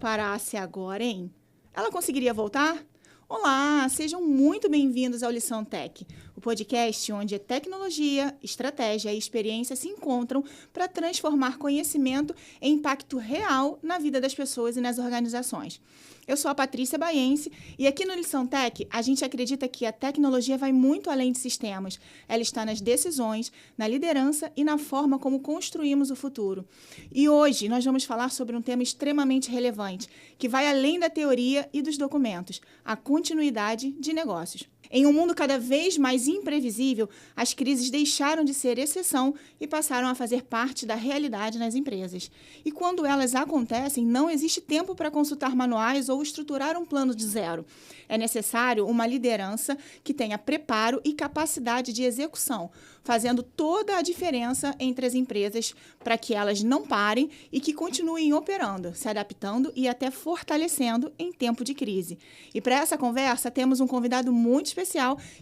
parasse agora, hein? Ela conseguiria voltar? Olá, sejam muito bem-vindos ao Lição Tech, o podcast onde a tecnologia, estratégia e experiência se encontram para transformar conhecimento em impacto real na vida das pessoas e nas organizações. Eu sou a Patrícia Baiense e aqui no Lição Tech a gente acredita que a tecnologia vai muito além de sistemas. Ela está nas decisões, na liderança e na forma como construímos o futuro. E hoje nós vamos falar sobre um tema extremamente relevante, que vai além da teoria e dos documentos, a continuidade de negócios. Em um mundo cada vez mais imprevisível, as crises deixaram de ser exceção e passaram a fazer parte da realidade nas empresas. E quando elas acontecem, não existe tempo para consultar manuais ou estruturar um plano de zero. É necessário uma liderança que tenha preparo e capacidade de execução, fazendo toda a diferença entre as empresas para que elas não parem e que continuem operando, se adaptando e até fortalecendo em tempo de crise. E para essa conversa, temos um convidado muito especial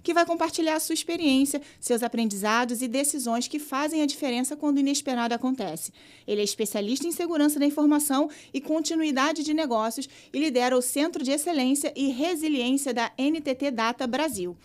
que vai compartilhar a sua experiência, seus aprendizados e decisões que fazem a diferença quando o inesperado acontece. Ele é especialista em segurança da informação e continuidade de negócios e lidera o Centro de Excelência e Resiliência da NTT Data Brasil.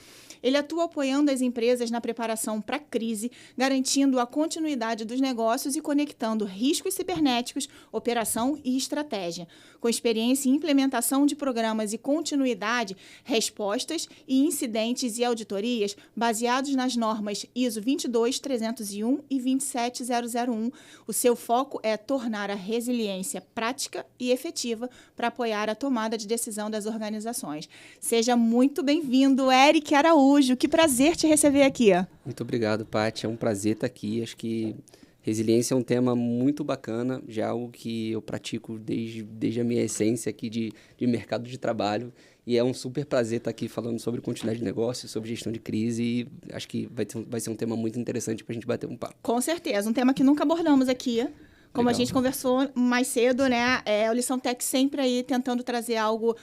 Ele atua apoiando as empresas na preparação para a crise, garantindo a continuidade dos negócios e conectando riscos cibernéticos, operação e estratégia. Com experiência em implementação de programas e continuidade, respostas e incidentes e auditorias baseados nas normas ISO 22301 e 27001, o seu foco é tornar a resiliência prática e efetiva para apoiar a tomada de decisão das organizações. Seja muito bem-vindo, Eric Araújo. Que prazer te receber aqui. Muito obrigado, Paty. É um prazer estar aqui. Acho que resiliência é um tema muito bacana, já é algo que eu pratico desde a minha essência aqui de mercado de trabalho. E é um super prazer estar aqui falando sobre continuidade de negócio, sobre gestão de crise. E acho que vai ser um tema muito interessante para a gente bater um papo. Com certeza. Um tema que nunca abordamos aqui. Como Legal. A gente conversou mais cedo, né? O Lição Tech sempre aí tentando trazer algo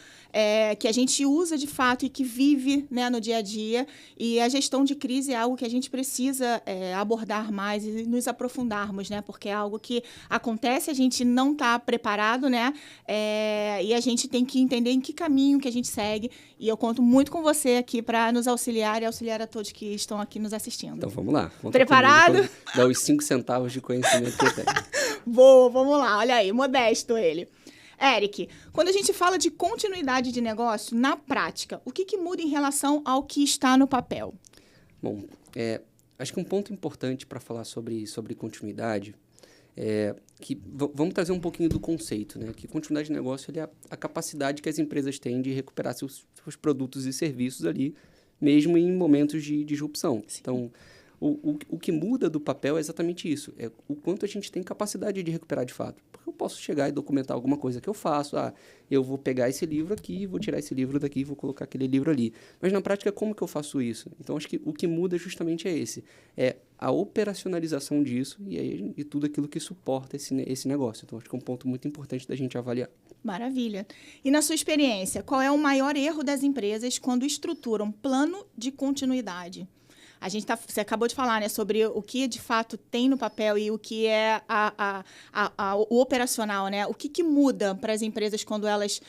que a gente usa de fato e que vive, né, no dia a dia. E a gestão de crise é algo que a gente precisa abordar mais e nos aprofundarmos, né? Porque é algo que acontece, a gente não está preparado, né? E a gente tem que entender em que caminho que a gente segue. E eu conto muito com você aqui para nos auxiliar e auxiliar a todos que estão aqui nos assistindo. Então vamos lá. Preparado? Dá os 5 centavos de conhecimento que eu tenho. Boa, vamos lá. Olha aí, modesto ele. Eric, quando a gente fala de continuidade de negócio, na prática, o que muda em relação ao que está no papel? Bom, acho que um ponto importante para falar sobre continuidade é que vamos trazer um pouquinho do conceito, né? Que continuidade de negócio é a capacidade que as empresas têm de recuperar seus produtos e serviços ali, mesmo em momentos de disrupção. Sim. Então, o que muda do papel é exatamente isso, é o quanto a gente tem capacidade de recuperar de fato. Porque eu posso chegar e documentar alguma coisa que eu faço, eu vou pegar esse livro aqui, vou tirar esse livro daqui, vou colocar aquele livro ali. Mas na prática, como que eu faço isso? Então, acho que o que muda justamente é a operacionalização disso e tudo aquilo que suporta esse negócio. Então, acho que é um ponto muito importante da gente avaliar. Maravilha. E na sua experiência, qual é o maior erro das empresas quando estruturam plano de continuidade? Você acabou de falar, né, sobre o que de fato tem no papel e o que é o operacional, né? O que muda para as empresas quando elas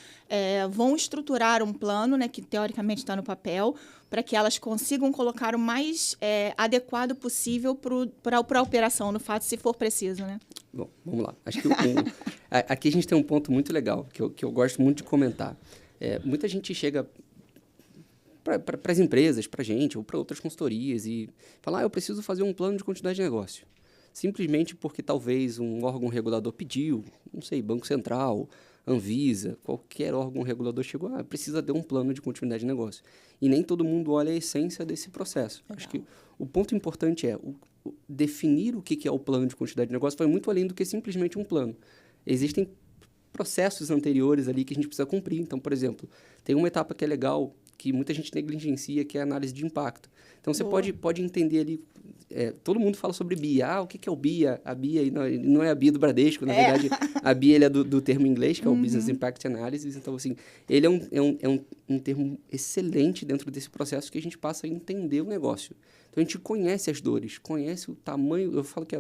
vão estruturar um plano, né, que teoricamente está no papel, para que elas consigam colocar o mais adequado possível para a operação, no fato, se for preciso, né? Bom, vamos lá. Acho que aqui a gente tem um ponto muito legal, que eu gosto muito de comentar. Muita gente chega para as empresas, para a gente, ou para outras consultorias, e falar, eu preciso fazer um plano de continuidade de negócio. Simplesmente porque talvez um órgão regulador pediu, não sei, Banco Central, Anvisa, qualquer órgão regulador chegou, precisa ter um plano de continuidade de negócio. E nem todo mundo olha a essência desse processo. Legal. Acho que o ponto importante é definir o que é o plano de continuidade de negócio vai muito além do que simplesmente um plano. Existem processos anteriores ali que a gente precisa cumprir. Então, por exemplo, tem uma etapa que é legal, que muita gente negligencia, que é a análise de impacto. Então, você pode entender ali... todo mundo fala sobre BIA. O que é o BIA? A BIA não é a BIA do Bradesco, na verdade. A BIA ele é do termo inglês, que é o Business Impact Analysis. Então, assim, ele é um termo excelente dentro desse processo que a gente passa a entender o negócio. Então, a gente conhece as dores, conhece o tamanho... Eu falo que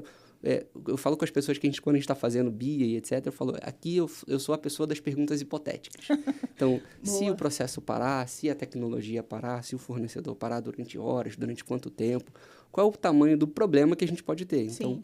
eu falo com as pessoas que quando a gente está fazendo BIA e etc., eu falo, aqui eu sou a pessoa das perguntas hipotéticas. Então, se o processo parar, se a tecnologia parar, se o fornecedor parar durante horas, durante quanto tempo, qual é o tamanho do problema que a gente pode ter? Então,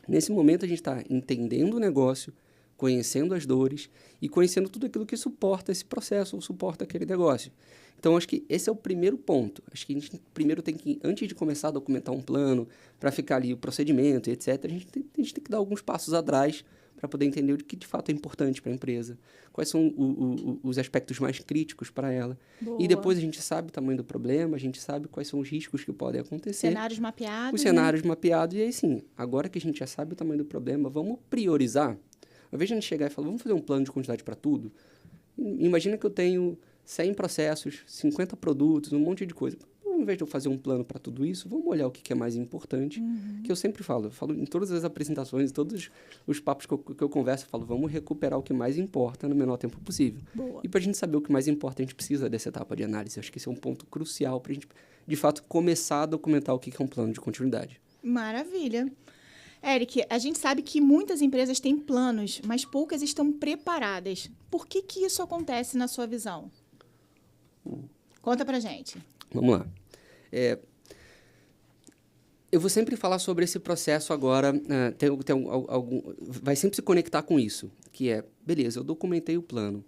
nesse momento, a gente está entendendo o negócio, conhecendo as dores e conhecendo tudo aquilo que suporta esse processo ou suporta aquele negócio. Então, acho que esse é o primeiro ponto. Acho que a gente primeiro tem que, antes de começar a documentar um plano, para ficar ali o procedimento, etc., a gente tem que dar alguns passos atrás para poder entender o que de fato é importante para a empresa, quais são os aspectos mais críticos para ela. Boa. E depois a gente sabe o tamanho do problema, a gente sabe quais são os riscos que podem acontecer. Cenários mapeados. Os cenários mapeados. E aí, sim, agora que a gente já sabe o tamanho do problema, vamos priorizar. Ao invés de a gente chegar e falar, vamos fazer um plano de quantidade para tudo, imagina que eu tenho 100 processos, 50 produtos, um monte de coisa. Ao invés de eu fazer um plano para tudo isso, vamos olhar o que é mais importante, que eu sempre falo. Eu falo em todas as apresentações, todos os papos que eu converso, eu falo, vamos recuperar o que mais importa no menor tempo possível. Boa. E para a gente saber o que mais importa, a gente precisa dessa etapa de análise. Eu acho que esse é um ponto crucial para a gente, de fato, começar a documentar o que é um plano de continuidade. Maravilha. Eric, a gente sabe que muitas empresas têm planos, mas poucas estão preparadas. Por que isso acontece na sua visão? Conta pra gente. Vamos lá. Eu vou sempre falar sobre esse processo agora, vai sempre se conectar com isso, que é, beleza, eu documentei o plano.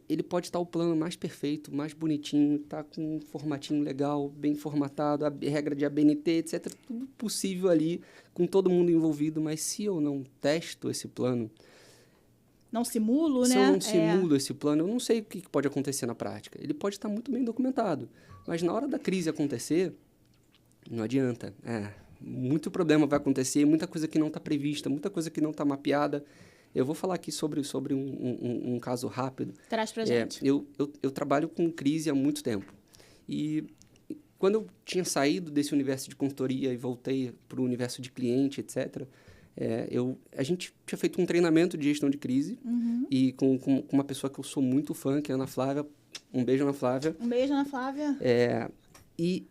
Ele pode estar o plano mais perfeito, mais bonitinho, tá com um formatinho legal, bem formatado, a regra de ABNT, etc. Tudo possível ali, com todo mundo envolvido, mas se eu não testo esse plano... Não simulo, se né? eu não simulo esse plano, eu não sei o que pode acontecer na prática. Ele pode estar muito bem documentado, mas na hora da crise acontecer, não adianta. Muito problema vai acontecer, muita coisa que não está prevista, muita coisa que não está mapeada. Eu vou falar aqui sobre um caso rápido. Traz pra gente. Eu trabalho com crise há muito tempo. E quando eu tinha saído desse universo de consultoria e voltei para o universo de cliente, etc., a gente tinha feito um treinamento de gestão de crise e com uma pessoa que eu sou muito fã, que é a Ana Flávia. Um beijo, Ana Flávia. Um beijo, Ana Flávia. E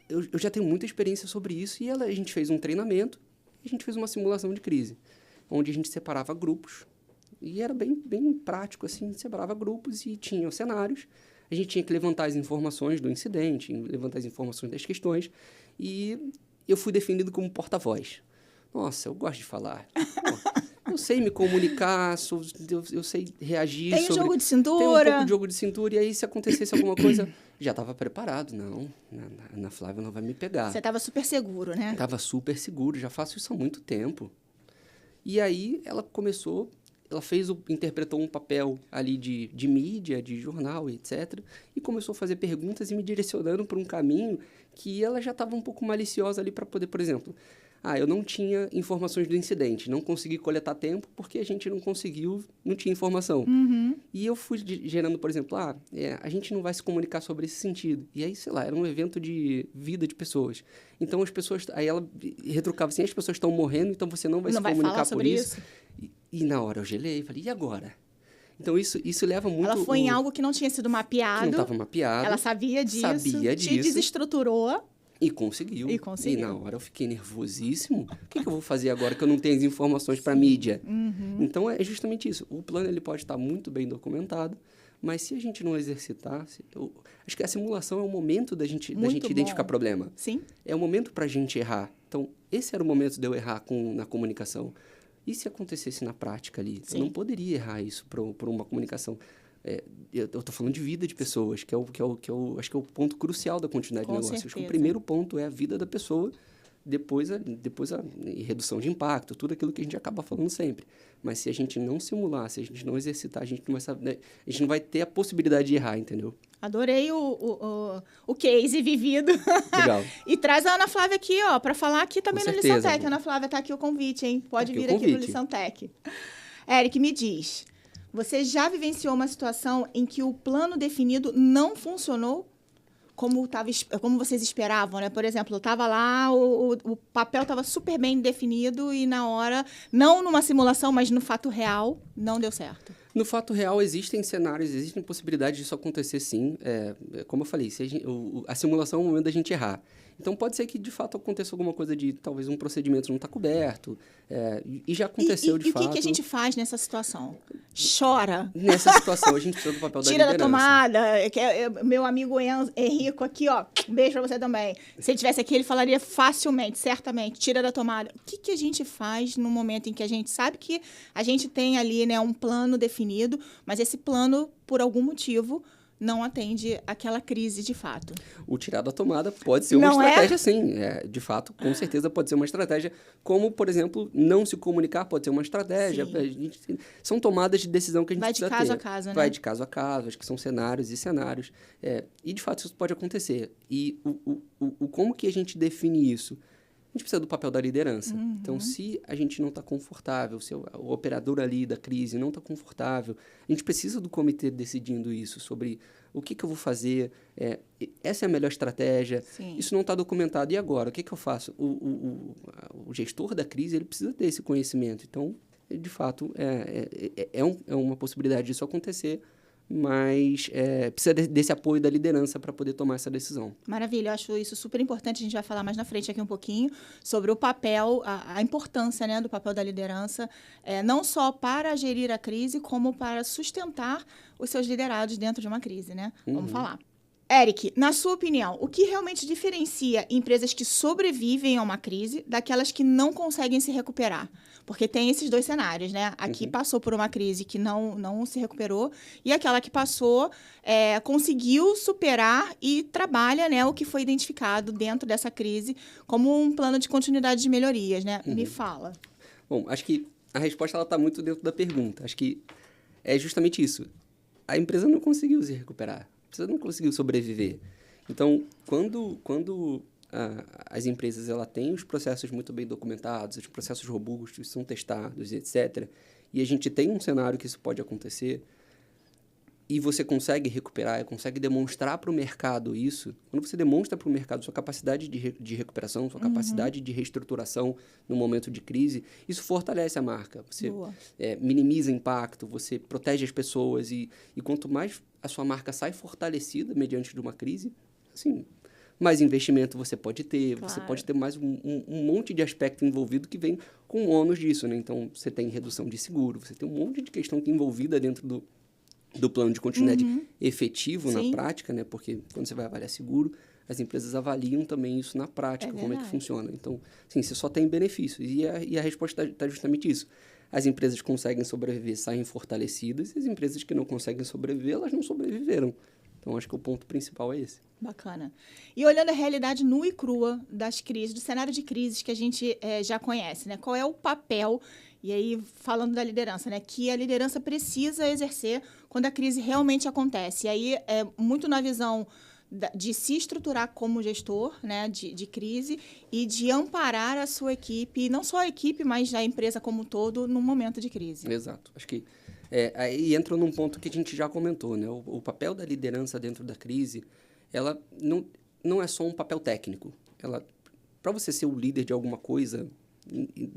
eu já tenho muita experiência sobre isso e a gente fez um treinamento e a gente fez uma simulação de crise, onde a gente separava grupos e era bem prático, assim, separava grupos e tinha os cenários. A gente tinha que levantar as informações do incidente, levantar as informações das questões e eu fui definido como porta-voz. Nossa, eu gosto de falar. Eu sei me comunicar, eu sei reagir. Tem jogo de cintura. Tem um pouco de jogo de cintura. E aí, se acontecesse alguma coisa, já estava preparado. Não, a Ana Flávia não vai me pegar. Você estava super seguro, né? Estava super seguro, já faço isso há muito tempo. E aí, ela interpretou um papel ali de mídia, de jornal, etc. E começou a fazer perguntas e me direcionando para um caminho que ela já estava um pouco maliciosa ali para poder, por exemplo... eu não tinha informações do incidente, não consegui coletar tempo porque a gente não tinha informação. E eu fui gerando, por exemplo, a gente não vai se comunicar sobre esse sentido. E aí, sei lá, era um evento de vida de pessoas. Então, as pessoas... Aí ela retrucava assim, as pessoas estão morrendo, então você não vai se comunicar por isso. E na hora eu gelei, falei, e agora? Então, isso leva muito... Ela foi em algo que não tinha sido mapeado. Que não estava mapeado. Ela sabia disso. Te desestruturou. E conseguiu. E na hora eu fiquei nervosíssimo. O que eu vou fazer agora que eu não tenho as informações para a mídia? Então, é justamente isso. O plano ele pode estar muito bem documentado, mas se a gente não exercitar... acho que a simulação é o momento da gente identificar problema. Sim. É o momento para a gente errar. Então, esse era o momento de eu errar na comunicação. E se acontecesse na prática ali? Sim. Eu não poderia errar isso por uma comunicação... eu estou falando de vida de pessoas, que acho que é o ponto crucial da continuidade do negócio. Certeza. Acho que o primeiro ponto é a vida da pessoa, depois a redução de impacto, tudo aquilo que a gente acaba falando sempre. Mas se a gente não simular, se a gente não exercitar, a gente não vai saber, a gente não vai ter a possibilidade de errar, entendeu? Adorei o case vivido. Legal. E traz a Ana Flávia aqui, para falar aqui também no Lição Tech. Ana Flávia, está aqui o convite, hein? Pode vir aqui para o Lição Tech. Eric, me diz... Você já vivenciou uma situação em que o plano definido não funcionou como vocês esperavam, né? Por exemplo, estava lá, o papel estava super bem definido e na hora, não numa simulação, mas no fato real, não deu certo. No fato real, existem cenários, existem possibilidades disso acontecer, sim. Como eu falei, se a simulação é o momento da gente errar. Então, pode ser que, de fato, aconteça alguma coisa de, talvez, um procedimento não está coberto. E já aconteceu, de fato. E o que a gente faz nessa situação? Chora. Nessa situação, a gente precisa do papel da liderança. Tira da tomada. Meu amigo Henrico aqui, ó. Um beijo pra você também. Se ele estivesse aqui, ele falaria facilmente, certamente. Tira da tomada. O que a gente faz no momento em que a gente sabe que a gente tem ali, né, um plano definido, mas esse plano, por algum motivo, não atende aquela crise de fato? O tirar da tomada pode ser uma estratégia, sim. De fato, com certeza pode ser uma estratégia. Como, por exemplo, não se comunicar pode ser uma estratégia. São tomadas de decisão que a gente precisa ter. Vai de caso a caso, né? Vai de caso a caso. Acho que são cenários e cenários. E, de fato, isso pode acontecer. E como que a gente define isso? A gente precisa do papel da liderança. Uhum. Então, se a gente não está confortável, se o operador ali da crise não está confortável, a gente precisa do comitê decidindo isso, sobre o que eu vou fazer, essa é a melhor estratégia. Sim. Isso não está documentado. E agora? O que eu faço? O gestor da crise, ele precisa ter esse conhecimento. Então, de fato, é uma possibilidade disso acontecer, mas precisa desse apoio da liderança para poder tomar essa decisão. Maravilha, eu acho isso super importante. A gente vai falar mais na frente aqui um pouquinho sobre o papel, a importância, né, do papel da liderança, não só para gerir a crise, como para sustentar os seus liderados dentro de uma crise, né? Vamos falar. Eric, na sua opinião, o que realmente diferencia empresas que sobrevivem a uma crise daquelas que não conseguem se recuperar? Porque tem esses dois cenários, né? Aqui passou por uma crise que não se recuperou, e aquela que passou conseguiu superar e trabalha, né, o que foi identificado dentro dessa crise como um plano de continuidade de melhorias, né? Me fala. Bom, acho que a resposta está muito dentro da pergunta. Acho que é justamente isso. A empresa não conseguiu se recuperar. Você não conseguiu sobreviver. Então, quando as empresas têm os processos muito bem documentados, os processos robustos, são testados, etc., e a gente tem um cenário que isso pode acontecer, e você consegue recuperar, consegue demonstrar para o mercado isso, quando você demonstra para o mercado sua capacidade de recuperação, sua capacidade de reestruturação no momento de crise, isso fortalece a marca. Você minimiza o impacto, você protege as pessoas, e quanto mais a sua marca sai fortalecida mediante de uma crise, assim, mais investimento você pode ter, você pode ter mais um monte de aspecto envolvido que vem com o ônus disso, né? Então, você tem redução de seguro, você tem um monte de questão que é envolvida dentro do plano de continuidade efetivo na prática, né? Porque quando você vai avaliar seguro, as empresas avaliam também isso na prática, como é que funciona. Então, assim, você só tem benefícios. E a resposta está justamente isso. As empresas conseguem sobreviver, saem fortalecidas, e as empresas que não conseguem sobreviver, elas não sobreviveram. Então, acho que o ponto principal é esse. Bacana. E olhando a realidade nua e crua das crises, do cenário de crises que a gente já conhece, né? Qual é o papel, e aí falando da liderança, né? Que a liderança precisa exercer quando a crise realmente acontece. E aí é muito na visão de se estruturar como gestor, né, de crise, e de amparar a sua equipe, e não só a equipe, mas a empresa como um todo, num momento de crise. Exato. Acho que aí entra num ponto que a gente já comentou, né? O papel da liderança dentro da crise, ela não é só um papel técnico. Para você ser o líder de alguma coisa,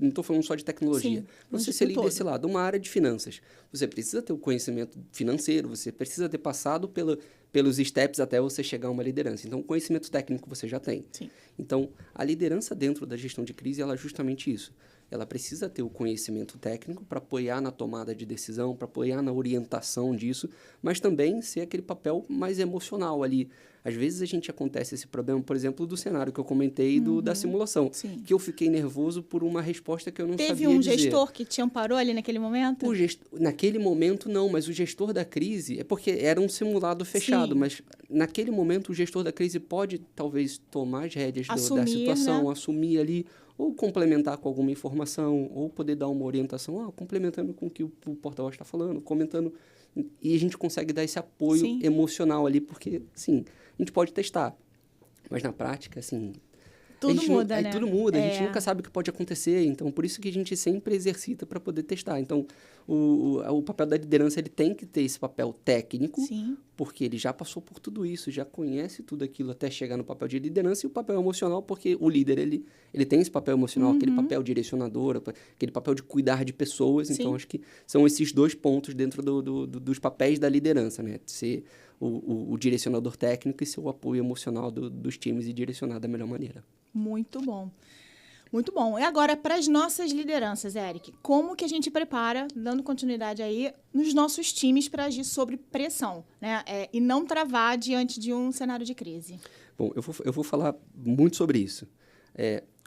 não estou falando só de tecnologia, para você ser líder desse lado, uma área de finanças, você precisa ter o conhecimento financeiro, você precisa ter passado pelos steps até você chegar a uma liderança. Então, o conhecimento técnico você já tem. Sim. Então, a liderança dentro da gestão de crise, ela é justamente isso. Ela precisa ter o conhecimento técnico para apoiar na tomada de decisão, para apoiar na orientação disso, mas também ser aquele papel mais emocional ali. Às vezes a gente acontece esse problema, por exemplo, do cenário que eu comentei da simulação, que eu fiquei nervoso por uma resposta que eu não sabia dizer. Teve um gestor que te amparou ali naquele momento? Naquele momento, não, mas o gestor da crise, é porque era um simulado fechado, mas naquele momento o gestor da crise pode talvez tomar as rédeas da situação, né? Assumir ali, ou complementar com alguma informação, ou poder dar uma orientação, complementando com o que o porta-voz está falando, comentando, e a gente consegue dar esse apoio emocional ali, porque, assim, a gente pode testar, mas na prática, assim... Tudo muda, né? Tudo muda, a gente nunca sabe o que pode acontecer, então por isso que a gente sempre exercita para poder testar. Então, o papel da liderança, ele tem que ter esse papel técnico, porque ele já passou por tudo isso, já conhece tudo aquilo até chegar no papel de liderança, e o papel emocional, porque o líder, ele tem esse papel emocional, aquele papel direcionador, aquele papel de cuidar de pessoas. Sim. Então, acho que são esses 2 pontos dentro dos papéis da liderança, né? Ser o direcionador técnico e ser o apoio emocional dos times e direcionar da melhor maneira. Muito bom. Muito bom. E agora, para as nossas lideranças, Eric, como que a gente prepara, dando continuidade aí, nos nossos times para agir sob pressão, né? E não travar diante de um cenário de crise? Bom, eu vou falar muito sobre isso.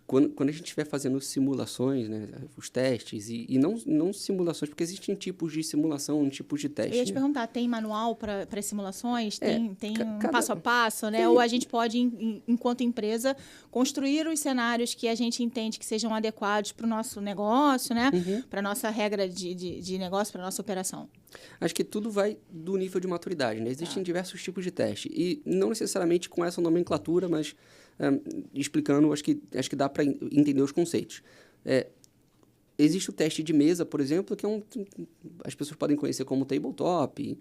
Quando a gente estiver fazendo simulações, né, os testes, e não simulações, porque existem tipos de simulação, tipos de teste. Eu ia te né? perguntar, tem manual para as simulações? Tem um cada- passo a passo, né? tem. Ou a gente pode, enquanto empresa, construir os cenários que a gente entende que sejam adequados para o nosso negócio, né? Para a nossa regra de negócio, para a nossa operação? Acho que tudo vai do nível de maturidade, né? Existem diversos tipos de teste. E não necessariamente com essa nomenclatura, mas explicando, acho que dá para entender os conceitos. Existe o teste de mesa, por exemplo, que as pessoas podem conhecer como tabletop,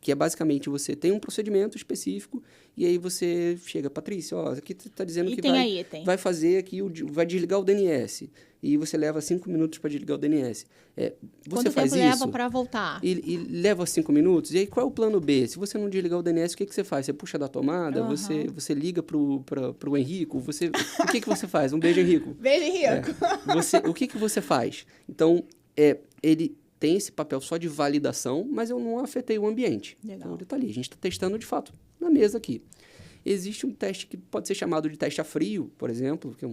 que é basicamente você tem um procedimento específico e aí você chega, Patrícia, aqui está dizendo que vai fazer aqui, vai desligar o DNS. E você leva 5 minutos para desligar o DNS. Quanto faz tempo isso leva para voltar? E leva 5 minutos. E aí, qual é o plano B? Se você não desligar o DNS, o que você faz? Você puxa da tomada? Você liga para o Henrico? O que você faz? Um beijo, Henrico. Beijo, Henrico. O que você faz? Então, ele tem esse papel só de validação, mas eu não afetei o ambiente. Legal. Então, ele está ali. A gente está testando, de fato, na mesa aqui. Existe um teste que pode ser chamado de teste a frio, por exemplo, que é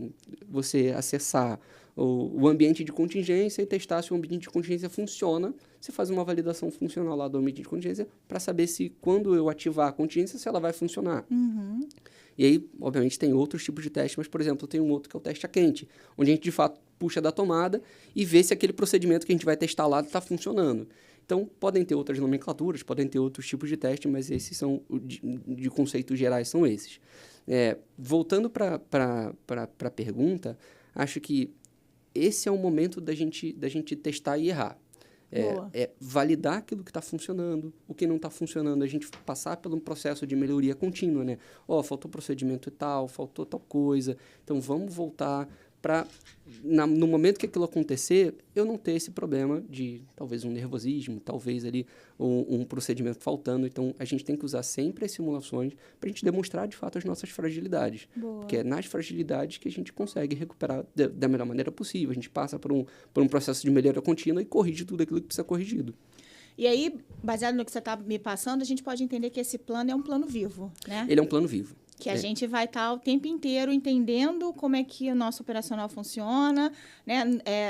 você acessar o ambiente de contingência e testar se o ambiente de contingência funciona. Você faz uma validação funcional lá do ambiente de contingência para saber se, quando eu ativar a contingência, se ela vai funcionar. E aí, obviamente, tem outros tipos de teste, mas, por exemplo, tem um outro que é o teste a quente, onde a gente, de fato, puxa da tomada e vê se aquele procedimento que a gente vai testar lá está funcionando. Então, podem ter outras nomenclaturas, podem ter outros tipos de teste, mas esses são, de conceitos gerais, são esses. Voltando para a pergunta, acho que esse é o momento da gente testar e errar. Validar aquilo que está funcionando, o que não está funcionando, a gente passar por um processo de melhoria contínua, né? Faltou procedimento e tal, faltou tal coisa, então vamos voltar para, no momento que aquilo acontecer, eu não ter esse problema de talvez um nervosismo, talvez ali um procedimento faltando. Então, a gente tem que usar sempre as simulações para a gente demonstrar, de fato, as nossas fragilidades. Boa. Porque é nas fragilidades que a gente consegue recuperar da melhor maneira possível. A gente passa por um processo de melhoria contínua e corrige tudo aquilo que precisa ser corrigido. E aí, baseado no que você está me passando, a gente pode entender que esse plano é um plano vivo, né? Ele é um plano vivo. Que a gente vai estar o tempo inteiro entendendo como é que o nosso operacional funciona, né?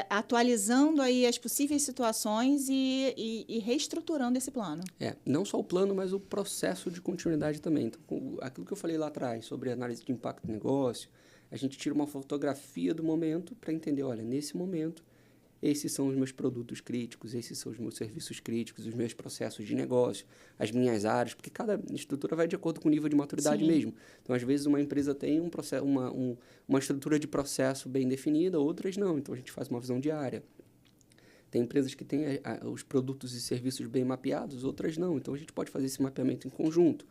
Atualizando aí as possíveis situações e reestruturando esse plano. Não só o plano, mas o processo de continuidade também. Então, aquilo que eu falei lá atrás sobre análise de impacto do negócio, a gente tira uma fotografia do momento para entender, olha, nesse momento, esses são os meus produtos críticos, esses são os meus serviços críticos, os meus processos de negócio, as minhas áreas, porque cada estrutura vai de acordo com o nível de maturidade mesmo. Então, às vezes, uma empresa tem uma estrutura de processo bem definida, outras não. Então, a gente faz uma visão de área. Tem empresas que têm os produtos e serviços bem mapeados, outras não. Então, a gente pode fazer esse mapeamento em conjunto.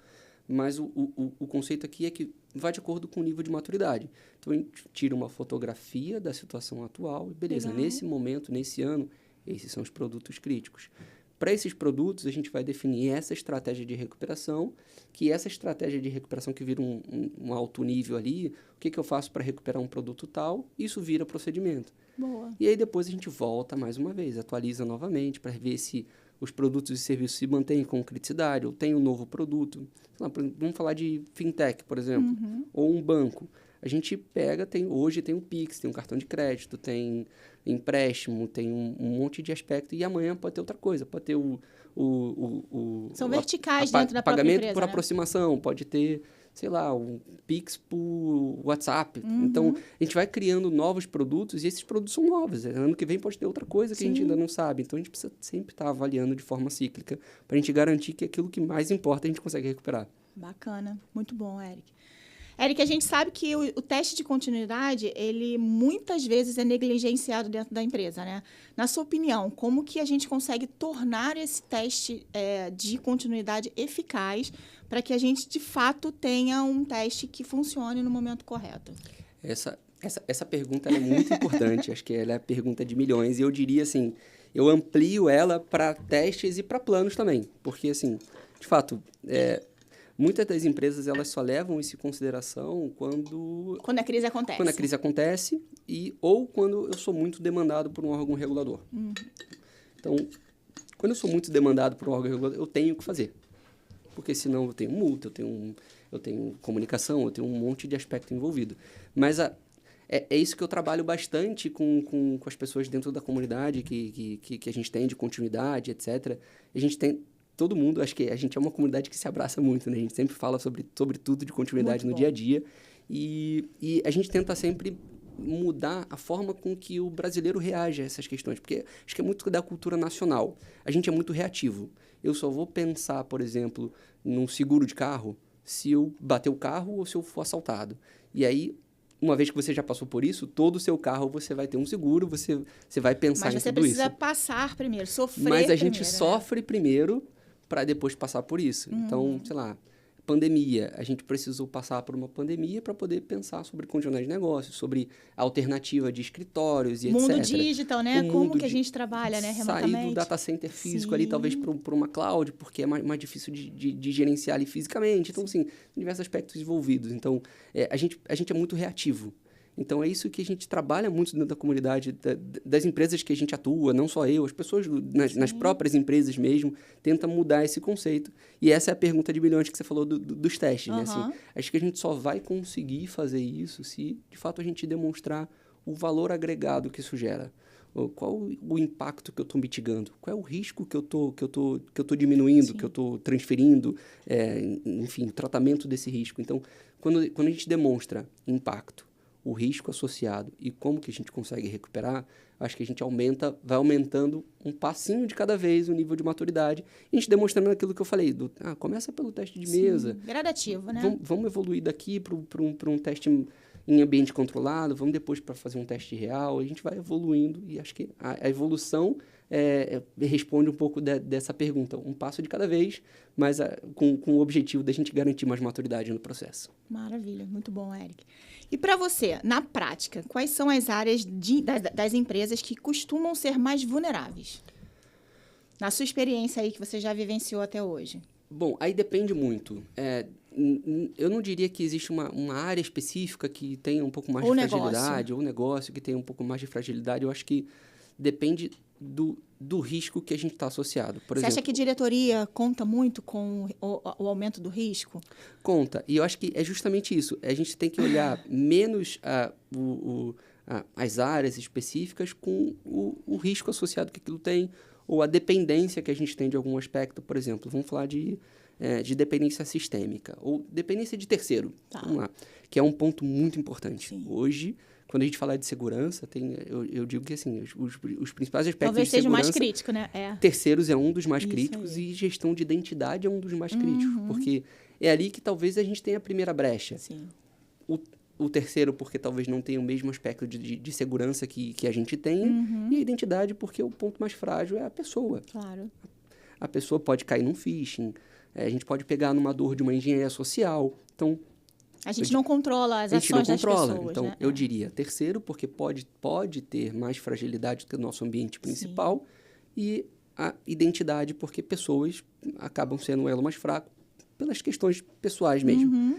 Mas o conceito aqui é que vai de acordo com o nível de maturidade. Então, a gente tira uma fotografia da situação atual e, beleza, Legal. Nesse momento, nesse ano, esses são os produtos críticos. Para esses produtos, a gente vai definir essa estratégia de recuperação, que essa estratégia de recuperação que vira um alto nível ali, o que eu faço para recuperar um produto tal, isso vira procedimento. Boa. E aí, depois, a gente volta mais uma vez, atualiza novamente para ver se os produtos e serviços se mantêm com criticidade, ou tem um novo produto. Vamos falar de fintech, por exemplo, ou um banco. A gente pega, hoje tem o Pix, tem um cartão de crédito, tem empréstimo, tem um monte de aspecto, e amanhã pode ter outra coisa, pode ter São verticais dentro da própria pagamento empresa, por né? aproximação, pode ter, sei lá, um Pix por WhatsApp. Então, a gente vai criando novos produtos, e esses produtos são novos. Ano que vem pode ter outra coisa que a gente ainda não sabe. Então, a gente precisa sempre estar avaliando de forma cíclica para a gente garantir que aquilo que mais importa a gente consegue recuperar. Bacana. Muito bom, Eric. Eric, a gente sabe que o teste de continuidade, ele muitas vezes é negligenciado dentro da empresa, né? Na sua opinião, como que a gente consegue tornar esse teste de continuidade eficaz para que a gente, de fato, tenha um teste que funcione no momento correto? Essa pergunta ela é muito importante, acho que ela é a pergunta de milhões, e eu diria assim, eu amplio ela para testes e para planos também, porque assim, de fato, muitas das empresas elas só levam isso em consideração quando a crise acontece. Quando a crise acontece ou quando eu sou muito demandado por um órgão regulador. Então, quando eu sou muito demandado por um órgão regulador, eu tenho que fazer. Porque senão eu tenho multa, eu tenho comunicação, eu tenho um monte de aspecto envolvido. Mas é isso que eu trabalho bastante com as pessoas dentro da comunidade que a gente tem de continuidade, etc. A gente tem todo mundo, acho que a gente é uma comunidade que se abraça muito, né? A gente sempre fala sobre tudo de continuidade no dia a dia. E a gente tenta sempre mudar a forma com que o brasileiro reage a essas questões, porque acho que é muito da cultura nacional. A gente é muito reativo. Eu só vou pensar, por exemplo, num seguro de carro se eu bater o carro ou se eu for assaltado. E aí, uma vez que você já passou por isso, todo o seu carro você vai ter um seguro, você vai pensar em tudo isso. Mas você precisa passar primeiro, sofrer primeiro. Mas a primeiro, gente sofre primeiro para depois passar por isso. Então, sei lá, pandemia. A gente precisou passar por uma pandemia para poder pensar sobre continuidade de negócios, sobre a alternativa de escritórios e etc. Mundo digital, né? Como que a gente trabalha, né, remotamente? Sair do data center físico ali, talvez para uma cloud, porque é mais difícil de gerenciar ali fisicamente. Então, assim, diversos aspectos envolvidos. Então, a gente é muito reativo. Então, é isso que a gente trabalha muito dentro da comunidade, das empresas que a gente atua, não só eu, as pessoas nas próprias empresas mesmo, tentam mudar esse conceito. E essa é a pergunta de milhões que você falou dos testes, né? Assim, acho que a gente só vai conseguir fazer isso se, de fato, a gente demonstrar o valor agregado que isso gera. Qual o impacto que eu estou mitigando? Qual é o risco que eu tô diminuindo, que eu estou transferindo? Enfim, tratamento desse risco. Então, quando a gente demonstra impacto, o risco associado e como que a gente consegue recuperar, acho que a gente vai aumentando um passinho de cada vez o nível de maturidade, e a gente demonstrando aquilo que eu falei, começa pelo teste de mesa. Gradativo, né? Vamos evoluir daqui para um teste em ambiente controlado, vamos depois para fazer um teste real, a gente vai evoluindo, e acho que a evolução responde um pouco dessa pergunta, um passo de cada vez, mas com o objetivo da gente garantir mais maturidade no processo. Maravilha, muito bom, Eric. E para você, na prática, quais são as áreas das empresas que costumam ser mais vulneráveis? Na sua experiência aí que você já vivenciou até hoje. Bom, aí depende muito. Eu não diria que existe uma área específica que tenha um pouco mais de fragilidade, ou negócio que tenha um pouco mais de fragilidade. Eu acho que depende do risco que a gente está associado. Por exemplo, você acha que diretoria conta muito com o aumento do risco? Conta. E eu acho que é justamente isso. A gente tem que olhar menos as áreas específicas com o risco associado que aquilo tem, ou a dependência que a gente tem de algum aspecto. Por exemplo, vamos falar de dependência sistêmica, ou dependência de terceiro. Vamos lá. Que é um ponto muito importante. Sim. Hoje, quando a gente fala de segurança, eu digo que assim, os principais aspectos talvez de segurança... seja o mais crítico, né? Terceiros é um dos mais críticos e gestão de identidade é um dos mais críticos, porque é ali que talvez a gente tenha a primeira brecha. Sim. O terceiro, porque talvez não tenha o mesmo aspecto de segurança que a gente tem, e a identidade, porque o ponto mais frágil é a pessoa. Claro. A pessoa pode cair num phishing, a gente pode pegar numa dor de uma engenharia social. Então, a gente não controla as ações das pessoas. Então, né? eu diria terceiro, porque pode ter mais fragilidade do que o nosso ambiente principal. Sim. E a identidade, porque pessoas acabam sendo um elo mais fraco pelas questões pessoais mesmo.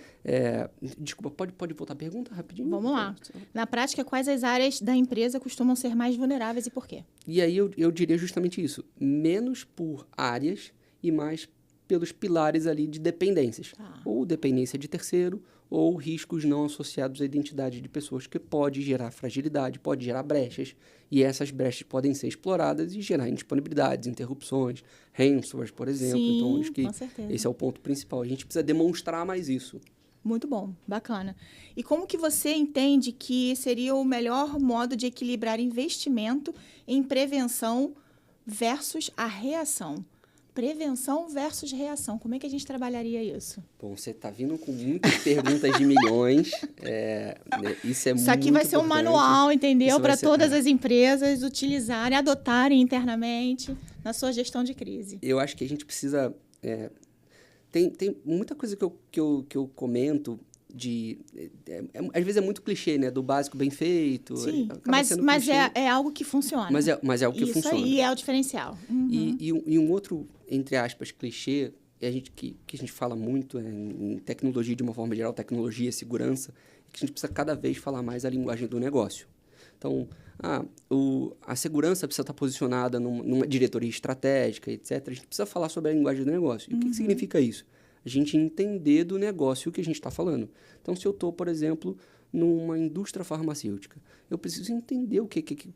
Desculpa, pode voltar a pergunta rapidinho? Vamos lá. Na prática, quais as áreas da empresa costumam ser mais vulneráveis e por quê? E aí eu diria justamente isso. Menos por áreas e mais pelos pilares ali de dependências. Ou dependência de terceiro, ou riscos não associados à identidade de pessoas, que pode gerar fragilidade, pode gerar brechas, e essas brechas podem ser exploradas e gerar indisponibilidades, interrupções, ransomware, por exemplo. Sim, então, acho que com certeza. Esse é o ponto principal. A gente precisa demonstrar mais isso. Muito bom, bacana. E como que você entende que seria o melhor modo de equilibrar investimento em prevenção versus a reação? Prevenção versus reação. Como é que a gente trabalharia isso? Bom, você está vindo com muitas perguntas de milhões. Isso é muito importante. Isso aqui vai ser um manual, entendeu? Para todas as empresas utilizarem, adotarem internamente na sua gestão de crise. Eu acho que a gente precisa... Tem muita coisa que eu comento às vezes é muito clichê, né? Do básico bem feito. Sim, mas é algo que funciona. Mas é algo que funciona. Isso aí é o diferencial. Uhum. E um outro, entre aspas, clichê que a gente fala muito em tecnologia de uma forma geral, tecnologia, segurança, que a gente precisa cada vez falar mais a linguagem do negócio. Então, a segurança precisa estar posicionada numa diretoria estratégica, etc. A gente precisa falar sobre a linguagem do negócio. E o que significa isso? A gente entender do negócio o que a gente está falando. Então, se eu estou, por exemplo, numa indústria farmacêutica, eu preciso entender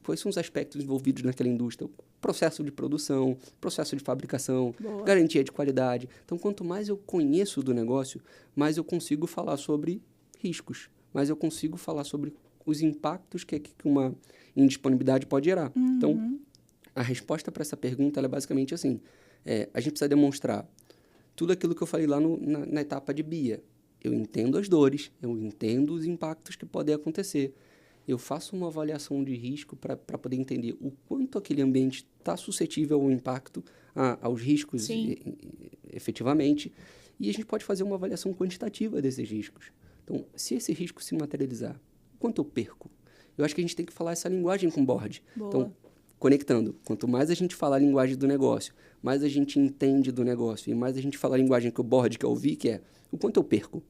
quais são os aspectos envolvidos naquela indústria. Processo de produção, processo de fabricação, garantia de qualidade. Então, quanto mais eu conheço do negócio, mais eu consigo falar sobre riscos, mais eu consigo falar sobre os impactos que uma indisponibilidade pode gerar. Então, a resposta para essa pergunta é basicamente assim. A gente precisa demonstrar tudo aquilo que eu falei lá na etapa de BIA. Eu entendo as dores, eu entendo os impactos que podem acontecer. Eu faço uma avaliação de risco para poder entender o quanto aquele ambiente está suscetível ao impacto, aos riscos efetivamente. E a gente pode fazer uma avaliação quantitativa desses riscos. Então, se esse risco se materializar, quanto eu perco? Eu acho que a gente tem que falar essa linguagem com o board. Boa. Então, conectando, quanto mais a gente falar a linguagem do negócio, mais a gente entende do negócio e mais a gente fala a linguagem que o board quer ouvir, que é o quanto eu perco.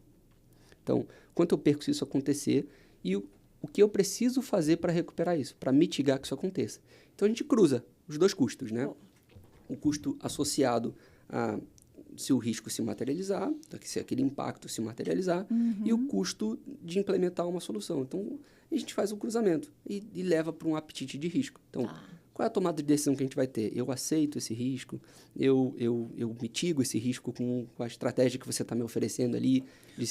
Então, quanto eu perco se isso acontecer e o que eu preciso fazer para recuperar isso, para mitigar que isso aconteça. Então, a gente cruza os dois custos, né? O custo associado a se o risco se materializar, se aquele impacto se materializar, e o custo de implementar uma solução. Então, a gente faz um cruzamento e leva para um apetite de risco. Então, qual é a tomada de decisão que a gente vai ter? Eu aceito esse risco? Eu mitigo esse risco com a estratégia que você está me oferecendo ali?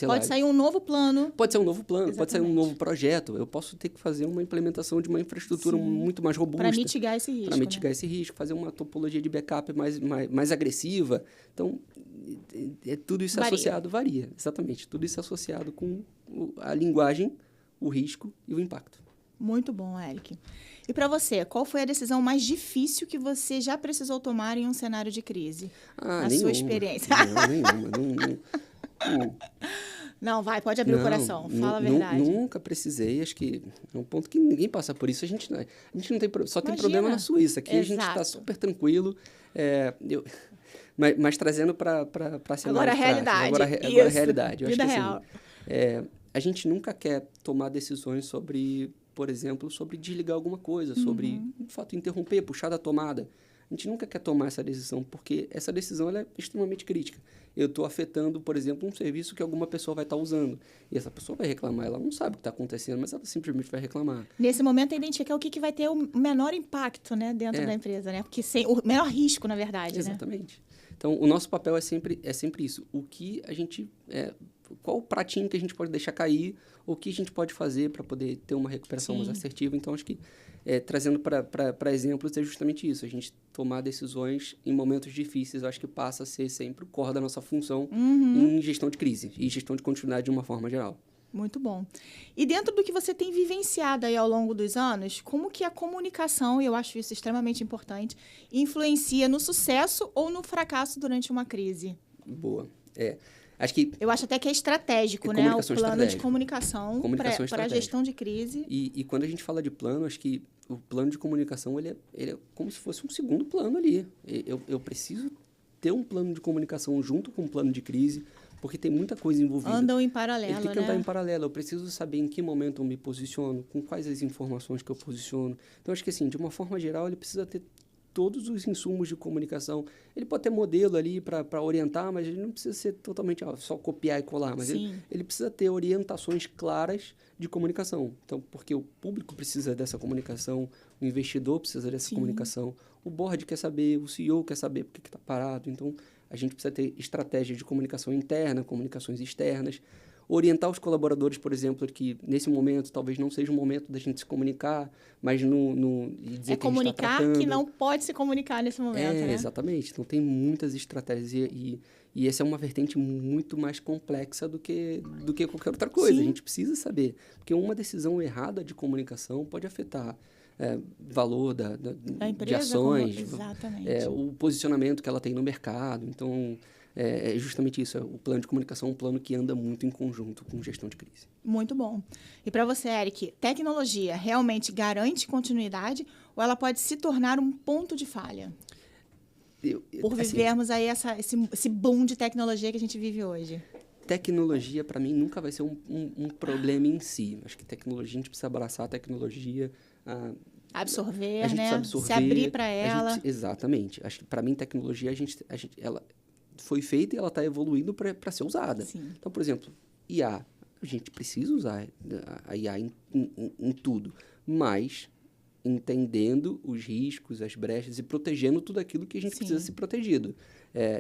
Pode sair um novo plano. Pode ser um novo plano, Exatamente. Pode sair um novo projeto. Eu posso ter que fazer uma implementação de uma infraestrutura muito mais robusta. Para mitigar esse risco. Para mitigar esse risco, fazer uma topologia de backup mais agressiva. Então, tudo isso associado, varia, exatamente. Tudo isso associado com a linguagem, o risco e o impacto. Muito bom, Eric. E para você, qual foi a decisão mais difícil que você já precisou tomar em um cenário de crise? Na sua experiência. Nenhuma. Não, pode abrir o coração, fala a verdade. Nunca precisei, acho que é um ponto que ninguém passa por isso. A gente não tem, só tem problema na Suíça. Aqui a gente está super tranquilo. Mas trazendo para agora a realidade. Agora a realidade. Eu Vida acho que, real. assim, a gente nunca quer tomar decisões sobre, por exemplo, sobre desligar alguma coisa, sobre, de fato, interromper, puxar da tomada. A gente nunca quer tomar essa decisão, porque essa decisão ela é extremamente crítica. Eu estou afetando, por exemplo, um serviço que alguma pessoa vai estar usando. E essa pessoa vai reclamar. Ela não sabe o que está acontecendo, mas ela simplesmente vai reclamar. Nesse momento, identificar o que vai ter o menor impacto, né, dentro da empresa, né? Porque o menor risco, na verdade. Exatamente. Né? Então, o nosso papel é sempre isso. O que a gente... qual o pratinho que a gente pode deixar cair, o que a gente pode fazer para poder ter uma recuperação mais assertiva. Então, acho que, trazendo para exemplos, é justamente isso. A gente tomar decisões em momentos difíceis, eu acho que passa a ser sempre o core da nossa função em gestão de crise e gestão de continuidade de uma forma geral. Muito bom. E dentro do que você tem vivenciado aí ao longo dos anos, como que a comunicação, e eu acho isso extremamente importante, influencia no sucesso ou no fracasso durante uma crise? Boa. Acho que eu acho até que é estratégico, né? O plano de comunicação para a gestão de crise. E quando a gente fala de plano, acho que o plano de comunicação ele é como se fosse um segundo plano ali. Eu preciso ter um plano de comunicação junto com um plano de crise, porque tem muita coisa envolvida. Andam em paralelo, Ele tem que andar em paralelo. Eu preciso saber em que momento eu me posiciono, com quais as informações que eu posiciono. Então, acho que, assim, de uma forma geral, ele precisa ter todos os insumos de comunicação. Ele pode ter modelo ali para orientar, mas ele não precisa ser totalmente só copiar e colar. Mas ele precisa ter orientações claras de comunicação. Então, porque o público precisa dessa comunicação, o investidor precisa dessa comunicação, o board quer saber, o CEO quer saber por que está parado. Então, a gente precisa ter estratégia de comunicação interna, comunicações externas. orientar os colaboradores, por exemplo, que nesse momento talvez não seja o momento da gente se comunicar, mas e dizer que a gente está tratando. É comunicar que não pode se comunicar nesse momento, né? Exatamente. Então, tem muitas estratégias e essa é uma vertente muito mais complexa do que qualquer outra coisa. Sim. A gente precisa saber, porque uma decisão errada de comunicação pode afetar valor da empresa, de ações, exatamente. O posicionamento que ela tem no mercado. Então, é justamente isso. O plano de comunicação é um plano que anda muito em conjunto com gestão de crise. Muito bom. E para você, Eric, tecnologia realmente garante continuidade ou ela pode se tornar um ponto de falha? Por vivermos aí esse boom de tecnologia que a gente vive hoje. Tecnologia, para mim, nunca vai ser um problema em si. Acho que tecnologia, a gente precisa abraçar a tecnologia. Absorver, a gente né? precisa absorver, se abrir para ela. Exatamente. Acho que, para mim, tecnologia, ela foi feita e ela está evoluindo para ser usada. Sim. Então, por exemplo, IA. A gente precisa usar a IA em tudo. Mas entendendo os riscos, as brechas e protegendo tudo aquilo que a gente precisa ser protegido.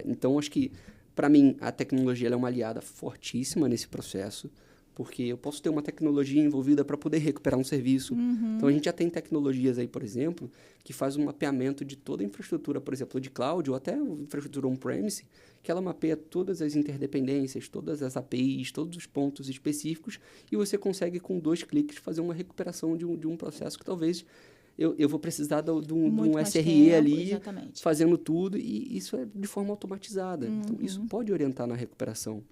Então, acho que, para mim, a tecnologia ela é uma aliada fortíssima nesse processo, porque eu posso ter uma tecnologia envolvida para poder recuperar um serviço. Então, a gente já tem tecnologias aí, por exemplo, que faz um mapeamento de toda a infraestrutura, por exemplo, de cloud ou até infraestrutura on-premise, que ela mapeia todas as interdependências, todas as APIs, todos os pontos específicos, e você consegue, com 2 cliques, fazer uma recuperação de um processo que talvez eu vou precisar de um SRE ali, exatamente. fazendo tudo, e isso é de forma automatizada. Então, isso pode orientar na recuperação,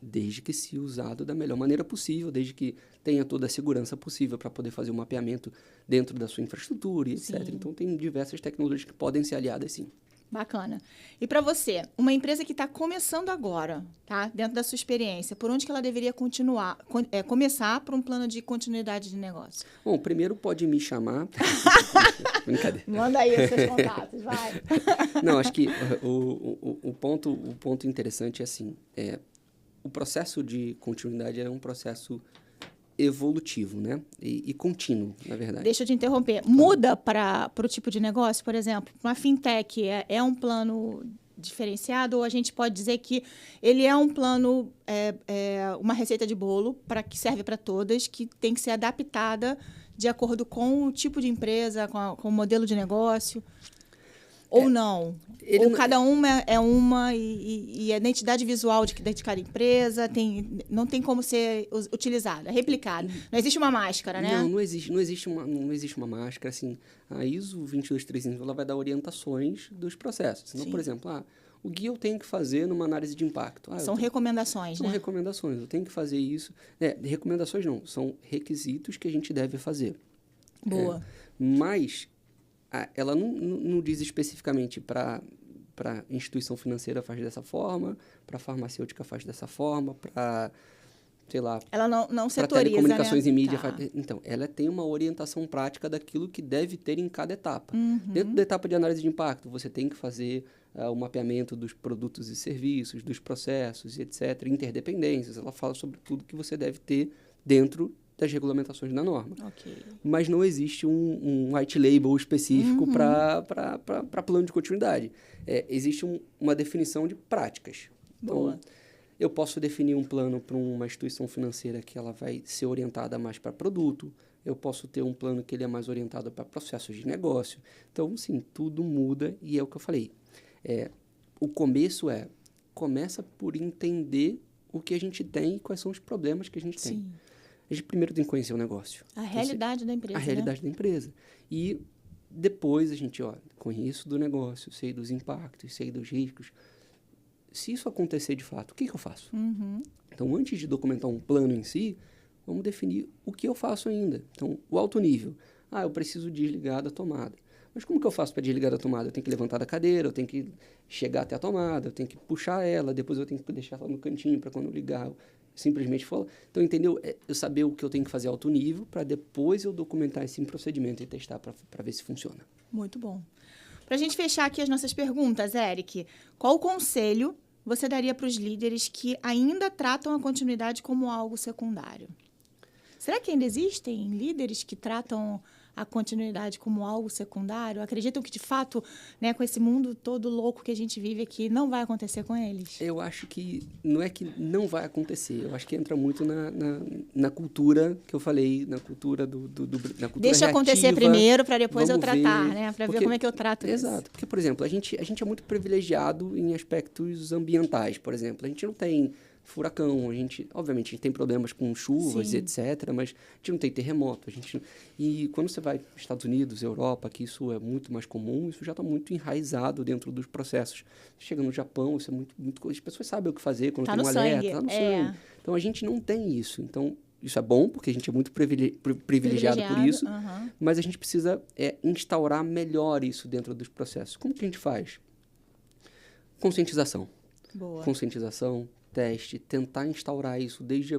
desde que se usado da melhor maneira possível, desde que tenha toda a segurança possível para poder fazer o mapeamento dentro da sua infraestrutura, etc. Então, tem diversas tecnologias que podem ser aliadas, sim. Bacana. E para você, uma empresa que está começando agora, tá? Dentro da sua experiência, por onde que ela deveria começar para um plano de continuidade de negócio? Bom, primeiro pode me chamar. Brincadeira. Manda aí os seus contatos, vai. Não, acho que o ponto interessante é assim, o processo de continuidade é um processo evolutivo, né? E contínuo, na verdade. Deixa eu te interromper. Muda para o tipo de negócio, por exemplo, uma fintech é um plano diferenciado ou a gente pode dizer que ele é um plano, uma receita de bolo que serve para todas, que tem que ser adaptada de acordo com o tipo de empresa, com o modelo de negócio? Ou não? Ou cada uma é uma e a identidade visual de cada empresa não tem como ser utilizada, replicada. Não existe uma máscara, né? Não existe uma máscara. Assim, a ISO 22350 ela vai dar orientações dos processos. Então, por exemplo, o que eu tenho que fazer numa análise de impacto? São recomendações, né? São recomendações. Eu tenho que fazer isso. Recomendações não, são requisitos que a gente deve fazer. Boa. Mas ela não diz especificamente para instituição financeira faz dessa forma, para farmacêutica faz dessa forma, para, sei lá... Ela não setoriza, para telecomunicações, né? e mídia. Então, ela tem uma orientação prática daquilo que deve ter em cada etapa. Dentro da etapa de análise de impacto, você tem que fazer o mapeamento dos produtos e serviços, dos processos, etc., interdependências. Ela fala sobre tudo que você deve ter dentro das regulamentações da norma. Okay. Mas não existe um white label específico para plano de continuidade. Existe uma definição de práticas. Boa. Então, eu posso definir um plano para uma instituição financeira que ela vai ser orientada mais para produto. Eu posso ter um plano que ele é mais orientado para processos de negócio. Então, sim, tudo muda e é o que eu falei. O começo começa por entender o que a gente tem e quais são os problemas que a gente tem. A gente primeiro tem que conhecer o negócio. A realidade da empresa, A realidade da empresa. E depois a gente, conheço do negócio, sei dos impactos, sei dos riscos. Se isso acontecer de fato, o que eu faço? Então, antes de documentar um plano em si, vamos definir o que eu faço ainda. Então, o alto nível. Eu preciso desligar da tomada. Mas como que eu faço para desligar da tomada? Eu tenho que levantar da cadeira, eu tenho que chegar até a tomada, eu tenho que puxar ela, depois eu tenho que deixar ela no cantinho para quando eu ligar... simplesmente falar. Então, entendeu? Eu saber o que eu tenho que fazer alto nível para depois eu documentar esse procedimento e testar para ver se funciona. Muito bom. Para a gente fechar aqui as nossas perguntas, Eric, qual conselho você daria para os líderes que ainda tratam a continuidade como algo secundário? Será que ainda existem líderes que tratam a continuidade como algo secundário? Acreditam que, de fato, né, com esse mundo todo louco que a gente vive aqui, não vai acontecer com eles? Eu acho que não é que não vai acontecer. Eu acho que entra muito na cultura que eu falei, na cultura na cultura Deixa acontecer reativa. primeiro para depois eu Vamos tratar, ver, né? Para ver porque- como é que eu trato isso. Exato. Porque, por exemplo, a gente é muito privilegiado em aspectos ambientais, por exemplo. A gente não tem furacão, obviamente, a gente tem problemas com chuvas, Sim. etc., mas a gente não tem terremoto. E quando você vai para os Estados Unidos, Europa, que isso é muito mais comum, isso já está muito enraizado dentro dos processos. Chega no Japão, isso é muito as pessoas sabem o que fazer quando Tá tem no um sangue, alerta, está no sangue. Então, a gente não tem isso. Então, isso é bom, porque a gente é muito privilegiado por isso, aham. mas a gente precisa instaurar melhor isso dentro dos processos. Como que a gente faz? Conscientização. Boa. Conscientização, teste, tentar instaurar isso desde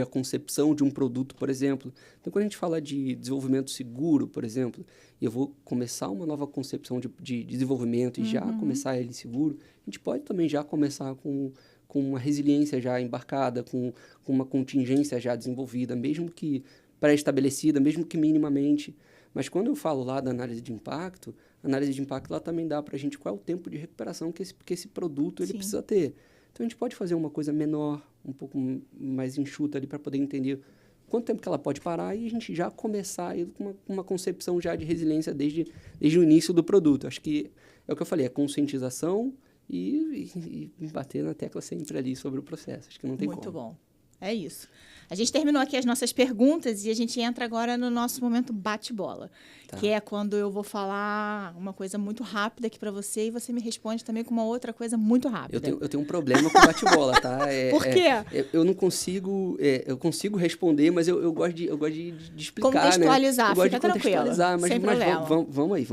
a concepção de um produto, por exemplo. Então, quando a gente fala de desenvolvimento seguro, por exemplo, e eu vou começar uma nova concepção de desenvolvimento e já começar ele seguro, a gente pode também já começar com uma resiliência já embarcada, com uma contingência já desenvolvida, mesmo que pré-estabelecida, mesmo que minimamente. Mas quando eu falo lá da análise de impacto, a análise de impacto lá também dá para a gente qual é o tempo de recuperação que esse produto ele Sim. precisa ter. Então, a gente pode fazer uma coisa menor, um pouco mais enxuta ali para poder entender quanto tempo que ela pode parar e a gente já começar aí com uma concepção já de resiliência desde o início do produto. Acho que é o que eu falei, é conscientização e bater na tecla sempre ali sobre o processo. Acho que não tem Muito como. bom. É isso. A gente terminou aqui as nossas perguntas e a gente entra agora no nosso momento bate-bola, Tá. que é quando eu vou falar uma coisa muito rápida aqui para você e você me responde também com uma outra coisa muito rápida. Eu tenho um problema com bate-bola, tá? Por quê? Eu não consigo... eu consigo responder, mas eu gosto de explicar, Contextualizar, né? Eu gosto fica de contextualizar, tranquilo, mas, sem mas problema. vamos aí,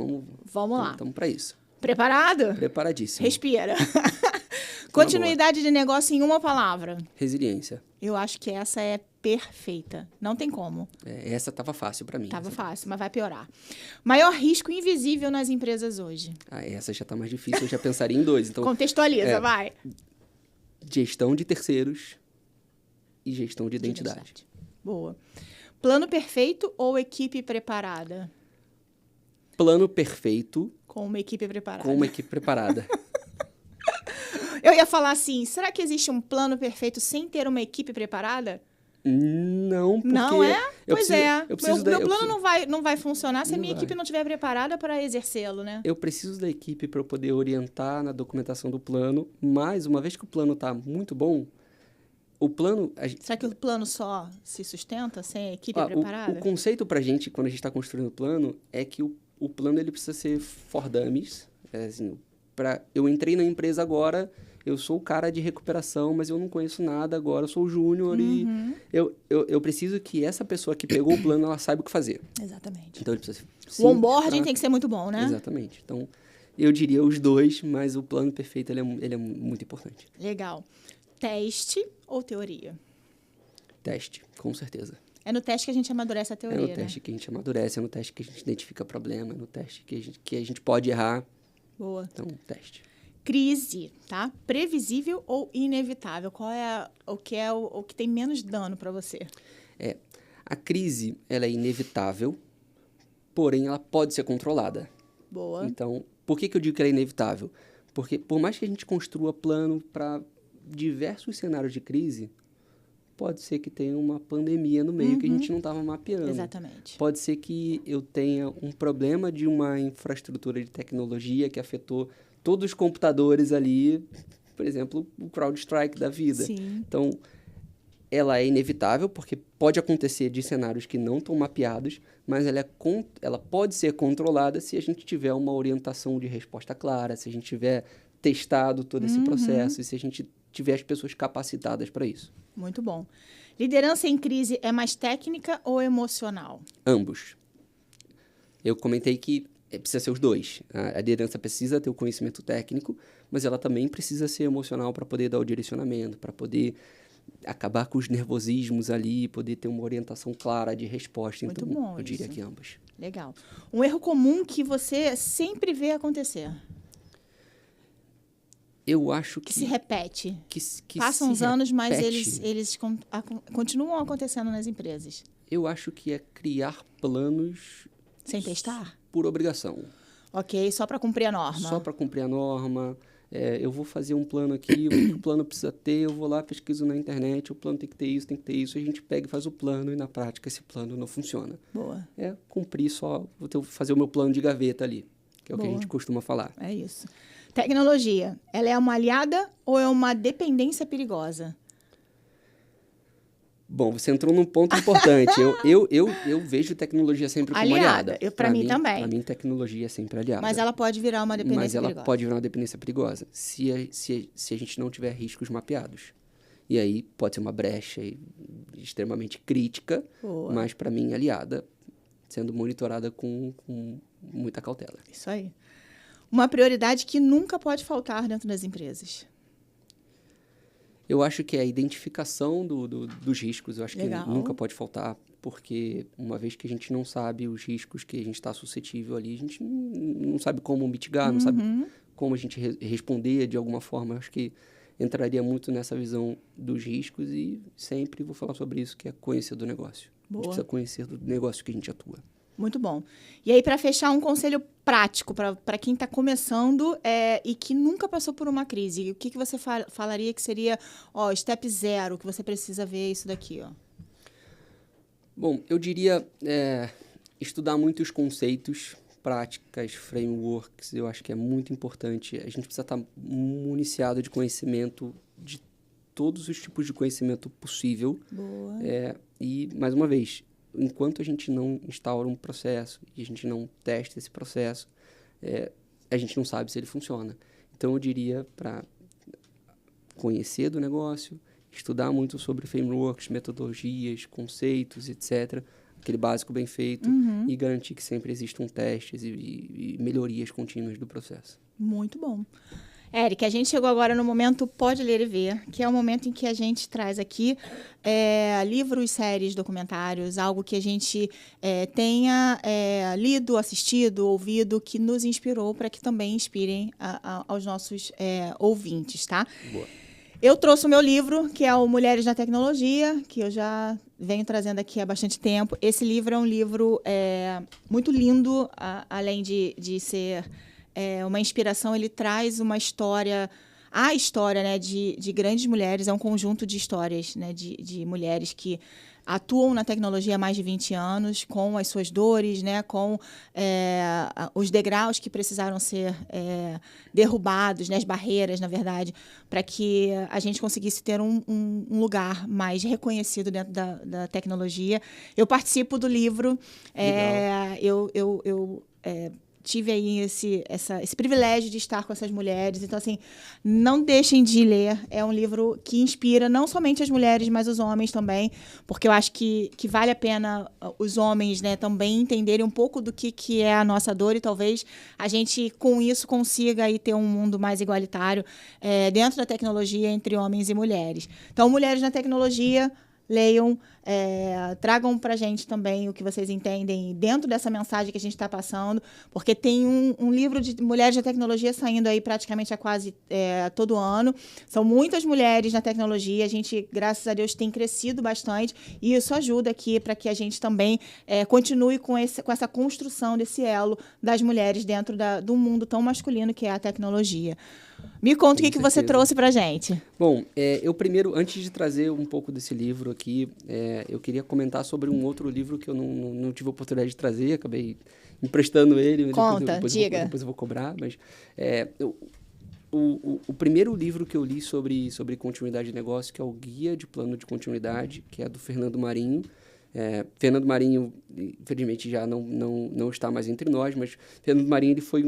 Vamos lá. Estamos para isso. Preparado? Preparadíssimo. Respira. Continuidade de negócio em uma palavra. Resiliência. Eu acho que essa é perfeita. Não tem como. Essa estava fácil para mim. Tava fácil, mas vai piorar. Maior risco invisível nas empresas hoje. Essa já está mais difícil, eu já pensaria em dois. Então, Contextualiza, vai. gestão de terceiros e gestão de identidade. Boa. Plano perfeito ou equipe preparada? Plano perfeito Com uma equipe preparada. com uma equipe preparada. Eu ia falar assim, será que existe um plano perfeito sem ter uma equipe preparada? Não, porque... Não é? eu Pois preciso- é. eu preciso Meu eu plano preciso- não vai funcionar se a Não minha vai. equipe não estiver preparada para exercê-lo, né? Eu preciso da equipe para eu poder orientar na documentação do plano, mas uma vez que o plano está muito bom, o plano... Será que o plano só se sustenta sem a equipe o preparada? conceito para a gente, quando a gente está construindo o plano, é que o plano ele precisa ser for dummies. Assim, eu entrei na empresa agora, eu sou o cara de recuperação, mas eu não conheço nada agora, eu sou o júnior e eu preciso que essa pessoa que pegou o plano, ela saiba o que fazer. Exatamente. Então, ele precisa O onboarding tem que ser muito bom, né? Exatamente. Então, eu diria os dois, mas o plano perfeito ele é muito importante. Legal. Teste ou teoria? Teste, com certeza. É no teste que a gente amadurece a É teoria, no teste que a gente amadurece, é no teste que a gente identifica problema, é no teste que a gente pode errar. né? Boa. Então, teste. Crise, tá? Previsível ou inevitável? Qual é o que tem menos dano para você? A crise, ela é inevitável, porém ela pode ser controlada. Boa. Então, por que eu digo que ela é inevitável? Porque por mais que a gente construa plano para diversos cenários de crise, pode ser que tenha uma pandemia no meio que a gente não estava mapeando. Exatamente. Pode ser que eu tenha um problema de uma infraestrutura de tecnologia que afetou todos os computadores ali, por exemplo, o CrowdStrike da vida. Sim. Então, ela é inevitável, porque pode acontecer de cenários que não estão mapeados, mas ela pode ser controlada se a gente tiver uma orientação de resposta clara, se a gente tiver testado todo esse processo e se a gente tiver as pessoas capacitadas para isso. Muito bom. Liderança em crise é mais técnica ou emocional? Ambos. Eu comentei que precisa ser os dois. A liderança precisa ter o conhecimento técnico, mas ela também precisa ser emocional para poder dar o direcionamento, para poder acabar com os nervosismos ali, poder ter uma orientação clara de resposta. Muito Então, bom eu diria isso. que ambos. Legal. Um erro comum que você sempre vê acontecer, Eu acho que se repete. que Passam se os anos, mas repete. eles continuam acontecendo nas empresas. Eu acho que é criar planos Sem testar? Por obrigação. Ok, só para cumprir a norma. Só para cumprir a norma. Eu vou fazer um plano aqui, o que o plano precisa ter, eu vou lá, pesquiso na internet, o plano tem que ter isso, a gente pega e faz o plano, e na prática esse plano não funciona. Boa. Cumprir só, fazer o meu plano de gaveta ali, que é o Boa. que a gente costuma falar. É isso. Tecnologia, ela é uma aliada ou é uma dependência perigosa? Bom, você entrou num ponto importante. Eu vejo tecnologia sempre como aliada. Para mim também. Para mim, tecnologia é sempre aliada. Mas ela pode virar uma dependência perigosa. Pode virar uma dependência perigosa se a gente não tiver riscos mapeados. E aí pode ser uma brecha extremamente crítica, Boa. mas para mim aliada, sendo monitorada com muita cautela. Isso aí. Uma prioridade que nunca pode faltar dentro das empresas. Eu acho que é a identificação dos riscos. Eu acho Legal. que nunca pode faltar, porque uma vez que a gente não sabe os riscos que a gente está suscetível ali, a gente não sabe como mitigar, não sabe como a gente responder de alguma forma. Eu acho que entraria muito nessa visão dos riscos e sempre vou falar sobre isso, que é conhecer do negócio. Boa. A gente precisa conhecer do negócio que a gente atua. Muito bom. E aí, para fechar, um conselho prático para quem está começando e que nunca passou por uma crise. O que você falaria que seria step 0, que você precisa ver isso daqui? Bom, eu diria estudar muito os conceitos, práticas, frameworks. Eu acho que é muito importante. A gente precisa estar municiado de conhecimento, de todos os tipos de conhecimento possível. Boa. E, mais uma vez, enquanto a gente não instaura um processo e a gente não testa esse processo, a gente não sabe se ele funciona. Então, eu diria para conhecer do negócio, estudar muito sobre frameworks, metodologias, conceitos, etc., aquele básico bem feito, e garantir que sempre existam testes e melhorias contínuas do processo. Muito bom. Éric, a gente chegou agora no momento Pode Ler e Ver, que é o momento em que a gente traz aqui livros, séries, documentários, algo que a gente tenha lido, assistido, ouvido, que nos inspirou para que também inspirem aos nossos ouvintes, tá? Boa. Eu trouxe o meu livro, que é o Mulheres na Tecnologia, que eu já venho trazendo aqui há bastante tempo. Esse livro é um livro muito lindo, além de ser uma inspiração, ele traz uma história, a história, né, de grandes mulheres, é um conjunto de histórias, né, de mulheres que atuam na tecnologia há mais de 20 anos, com as suas dores, né, com os degraus que precisaram ser derrubados, né, as barreiras, na verdade, para que a gente conseguisse ter um lugar mais reconhecido dentro da tecnologia. Eu participo do livro, eu tive aí esse privilégio de estar com essas mulheres. Então, assim, não deixem de ler. É um livro que inspira não somente as mulheres, mas os homens também, porque eu acho que vale a pena os homens, né, também entenderem um pouco do que é a nossa dor e talvez a gente, com isso, consiga aí ter um mundo mais igualitário dentro da tecnologia entre homens e mulheres. Então, Mulheres na Tecnologia, leiam, tragam para a gente também o que vocês entendem dentro dessa mensagem que a gente está passando, porque tem um livro de mulheres da tecnologia saindo aí praticamente a quase todo ano. São muitas mulheres na tecnologia, a gente, graças a Deus, tem crescido bastante e isso ajuda aqui para que a gente também continue com essa construção desse elo das mulheres dentro do mundo tão masculino que é a tecnologia. Me conta o que você trouxe para a gente. Bom, eu primeiro, antes de trazer um pouco desse livro aqui, eu queria comentar sobre um outro livro que eu não tive a oportunidade de trazer, acabei emprestando ele. Conta, diga. Depois eu vou cobrar, mas o primeiro livro que eu li sobre continuidade de negócio, que é o Guia de Plano de Continuidade, que é do Fernando Marinho. Fernando Marinho, infelizmente, já não está mais entre nós, mas Fernando Marinho ele foi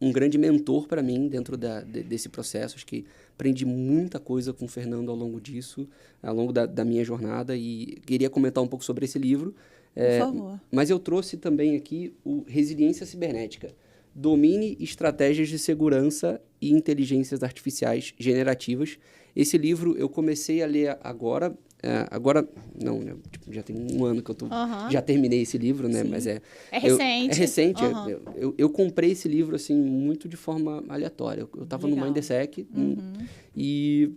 um grande mentor para mim dentro desse processo. Acho que aprendi muita coisa com o Fernando ao longo disso, ao longo da minha jornada, e queria comentar um pouco sobre esse livro. Por favor. Mas eu trouxe também aqui o Resiliência Cibernética. Domine estratégias de segurança e inteligências artificiais generativas. Esse livro eu comecei a ler agora. Não, né? Já tem um ano que eu já terminei esse livro, né? Sim. Mas é recente. É recente. Eu comprei esse livro, assim, muito de forma aleatória. Eu estava no Mindsec e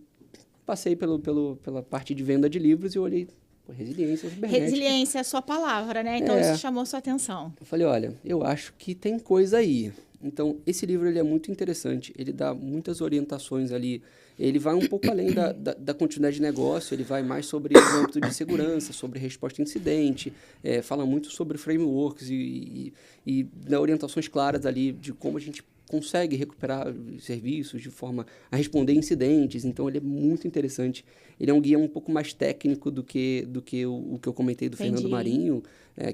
passei pela parte de venda de livros e eu olhei, Pô, resiliência cibernética. Resiliência é a sua palavra, né? Então, isso chamou sua atenção. Eu falei, olha, eu acho que tem coisa aí. Então, esse livro ele é muito interessante. Ele dá muitas orientações ali. Ele vai um pouco além da continuidade de negócio, ele vai mais sobre o âmbito de segurança, sobre resposta a incidente, fala muito sobre frameworks e dá orientações claras ali de como a gente consegue recuperar serviços de forma a responder incidentes. Então, ele é muito interessante. Ele é um guia um pouco mais técnico do que o que eu comentei do Fernando Marinho,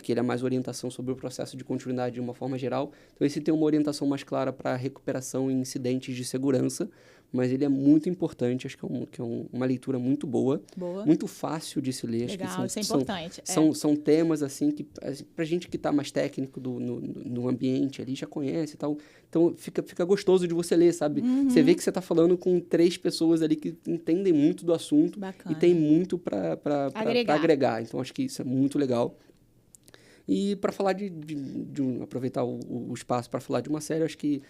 que ele é mais orientação sobre o processo de continuidade de uma forma geral. Então, esse tem uma orientação mais clara para recuperação em incidentes de segurança, mas ele é muito importante, acho que é uma leitura muito boa, muito fácil de se ler. Legal, acho que isso é importante. São temas, assim, que pra gente que está mais técnico no ambiente ali, já conhece e tal. Então, fica gostoso de você ler, sabe? Você vê que você está falando com 3 pessoas ali que entendem muito do assunto. Bacana. E tem muito para agregar. Então, acho que isso é muito legal. E para falar aproveitar o espaço para falar de uma série, acho que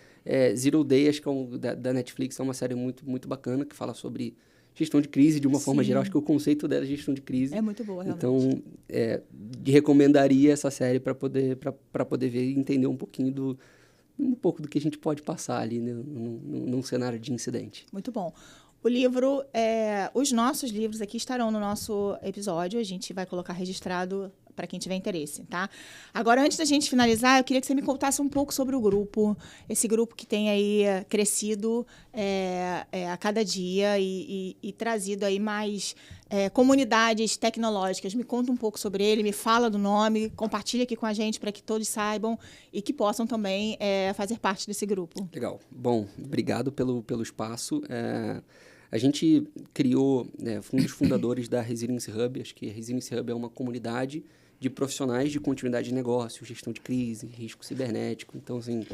Zero Day, acho que da Netflix, é uma série muito, muito bacana, que fala sobre gestão de crise de uma forma geral. Acho que o conceito dela é gestão de crise. É muito boa, realmente. Então, recomendaria essa série para poder ver e entender um pouco do que a gente pode passar ali, né, num cenário de incidente. Muito bom. O livro, os nossos livros aqui estarão no nosso episódio. A gente vai colocar registrado para quem tiver interesse, tá? Agora, antes da gente finalizar, eu queria que você me contasse um pouco sobre o grupo. Esse grupo que tem aí crescido a cada dia e trazido aí mais comunidades tecnológicas. Me conta um pouco sobre ele, me fala do nome, compartilha aqui com a gente para que todos saibam e que possam também fazer parte desse grupo. Legal. Bom, obrigado pelo espaço. A gente criou, fui um dos fundadores da Resilience Hub. Acho que a Resilience Hub é uma comunidade de profissionais de continuidade de negócio, gestão de crise, risco cibernético. Então, assim,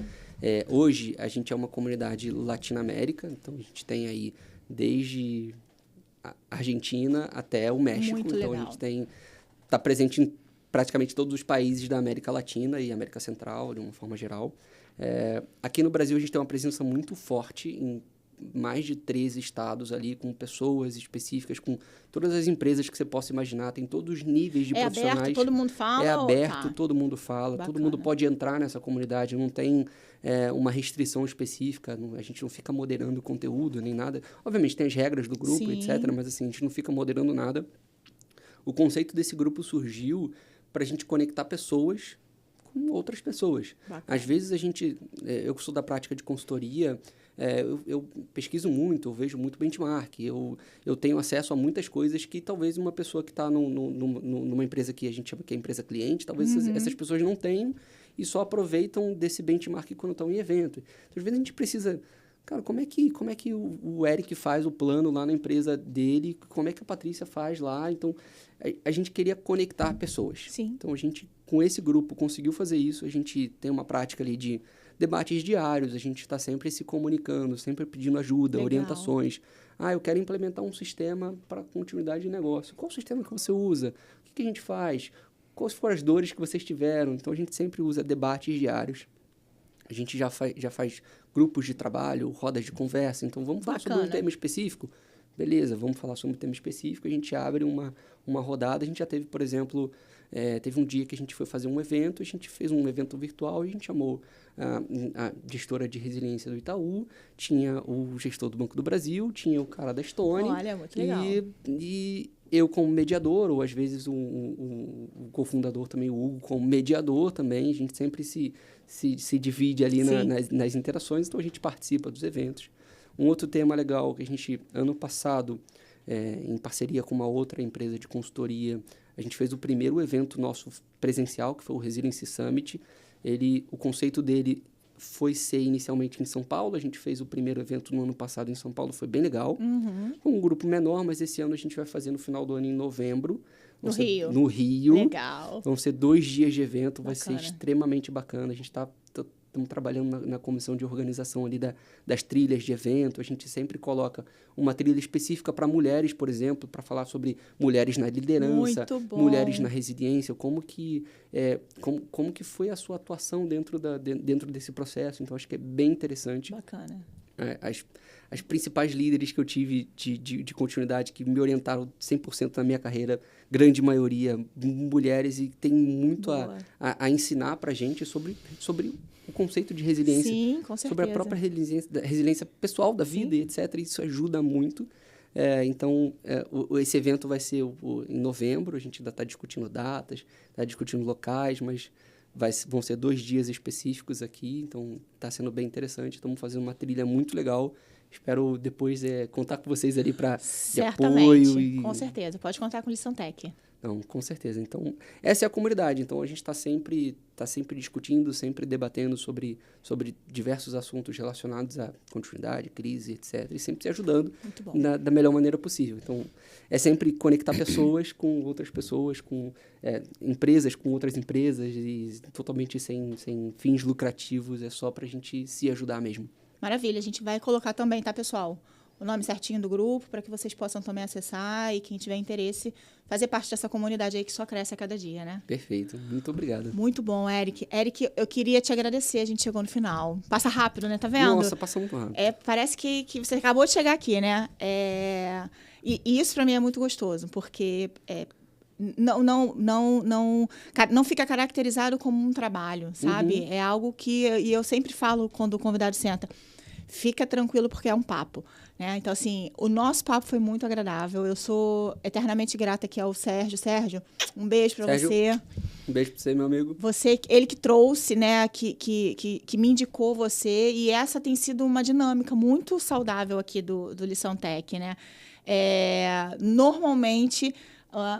hoje a gente é uma comunidade Latinoamérica. Então, a gente tem aí desde a Argentina até o México. Muito então, legal. A gente está presente em praticamente todos os países da América Latina e América Central, de uma forma geral. Aqui no Brasil, a gente tem uma presença muito forte em mais de 13 estados ali, com pessoas específicas, com todas as empresas que você possa imaginar, tem todos os níveis de profissionais. É aberto, todo mundo fala? É aberto, todo mundo fala, Bacana. todo mundo pode entrar nessa comunidade, não tem uma restrição específica, a gente não fica moderando conteúdo nem nada. Obviamente tem as regras do grupo, Sim. etc., mas assim, a gente não fica moderando nada. O conceito desse grupo surgiu para a gente conectar pessoas com outras pessoas. Bacana. Às vezes eu que sou da prática de consultoria, eu pesquiso muito, eu vejo muito benchmark, eu tenho acesso a muitas coisas que talvez uma pessoa que está numa empresa que a gente chama que é empresa cliente, talvez essas pessoas não tenham e só aproveitam desse benchmark quando estão em evento. Então, às vezes a gente precisa... Cara, como é que o Eric faz o plano lá na empresa dele? Como é que a Patrícia faz lá? Então, a gente queria conectar pessoas. Sim. Então, a gente, com esse grupo, conseguiu fazer isso. A gente tem uma prática ali de debates diários. A gente está sempre se comunicando, sempre pedindo ajuda, Legal. orientações. Eu quero implementar um sistema para continuidade de negócio. Qual o sistema que você usa? O que a gente faz? Quais foram as dores que vocês tiveram? Então, a gente sempre usa debates diários. A gente já faz grupos de trabalho, rodas de conversa. Então, vamos falar sobre um tema específico? Beleza, vamos falar sobre um tema específico. A gente abre uma rodada. A gente já teve, por exemplo, teve um dia que a gente foi fazer um evento. A gente fez um evento virtual e a gente chamou a gestora de resiliência do Itaú, tinha o gestor do Banco do Brasil, tinha o cara da Stone. Olha, muito legal. E eu como mediador, ou às vezes o cofundador também, o Hugo, como mediador também. A gente sempre se divide ali nas interações, então a gente participa dos eventos. Um outro tema legal que a gente, ano passado, em parceria com uma outra empresa de consultoria, a gente fez o primeiro evento nosso presencial, que foi o Resilience Summit. O conceito dele foi ser inicialmente em São Paulo. A gente fez o primeiro evento no ano passado em São Paulo, foi bem legal. Com um grupo menor, mas esse ano a gente vai fazer no final do ano, em novembro. No Rio. No Rio. Legal. Vão ser 2 dias de evento, vai ser Bacana. extremamente bacana. A gente estamos trabalhando na comissão de organização ali das trilhas de evento. A gente sempre coloca uma trilha específica para mulheres, por exemplo, para falar sobre mulheres na liderança, mulheres na resiliência, como que foi a sua atuação dentro desse processo. Então, acho que é bem interessante. Bacana. as principais líderes que eu tive de continuidade, que me orientaram 100% na minha carreira, grande maioria, mulheres, e tem muito a ensinar para a gente sobre o conceito de resiliência. Sim, com certeza. Sobre a própria resiliência pessoal da vida, e etc. Isso ajuda muito. Então, esse evento vai ser em novembro, a gente ainda está discutindo datas, está discutindo locais, mas vão ser 2 dias específicos aqui, então está sendo bem interessante. Estamos fazendo uma trilha muito legal. Espero depois contar com vocês ali para apoio. Com certeza. Pode contar com Lição Tech. Não, com certeza. Então, essa é a comunidade. Então, a gente está sempre discutindo, sempre debatendo sobre diversos assuntos relacionados à continuidade, crise, etc. E sempre se ajudando da melhor maneira possível. Então, é sempre conectar pessoas com outras pessoas, com empresas com outras empresas, e totalmente sem fins lucrativos. É só para a gente se ajudar mesmo. Maravilha. A gente vai colocar também, tá, pessoal? O nome certinho do grupo, para que vocês possam também acessar e quem tiver interesse, fazer parte dessa comunidade aí que só cresce a cada dia, né? Perfeito. Muito obrigado. Muito bom, Eric. Eric, eu queria te agradecer, a gente chegou no final. Passa rápido, né? Tá vendo? Nossa, passa muito rápido. Parece que você acabou de chegar aqui, né? E isso para mim é muito gostoso, porque não fica caracterizado como um trabalho, sabe? É algo que... E eu sempre falo quando o convidado senta, fica tranquilo porque é um papo. Né? Então, assim, o nosso papo foi muito agradável. Eu sou eternamente grata aqui ao Sérgio. Sérgio, um beijo para você. Um beijo para você, meu amigo. Ele que trouxe, né, que me indicou você. E essa tem sido uma dinâmica muito saudável aqui do Lição Tech, né? Normalmente,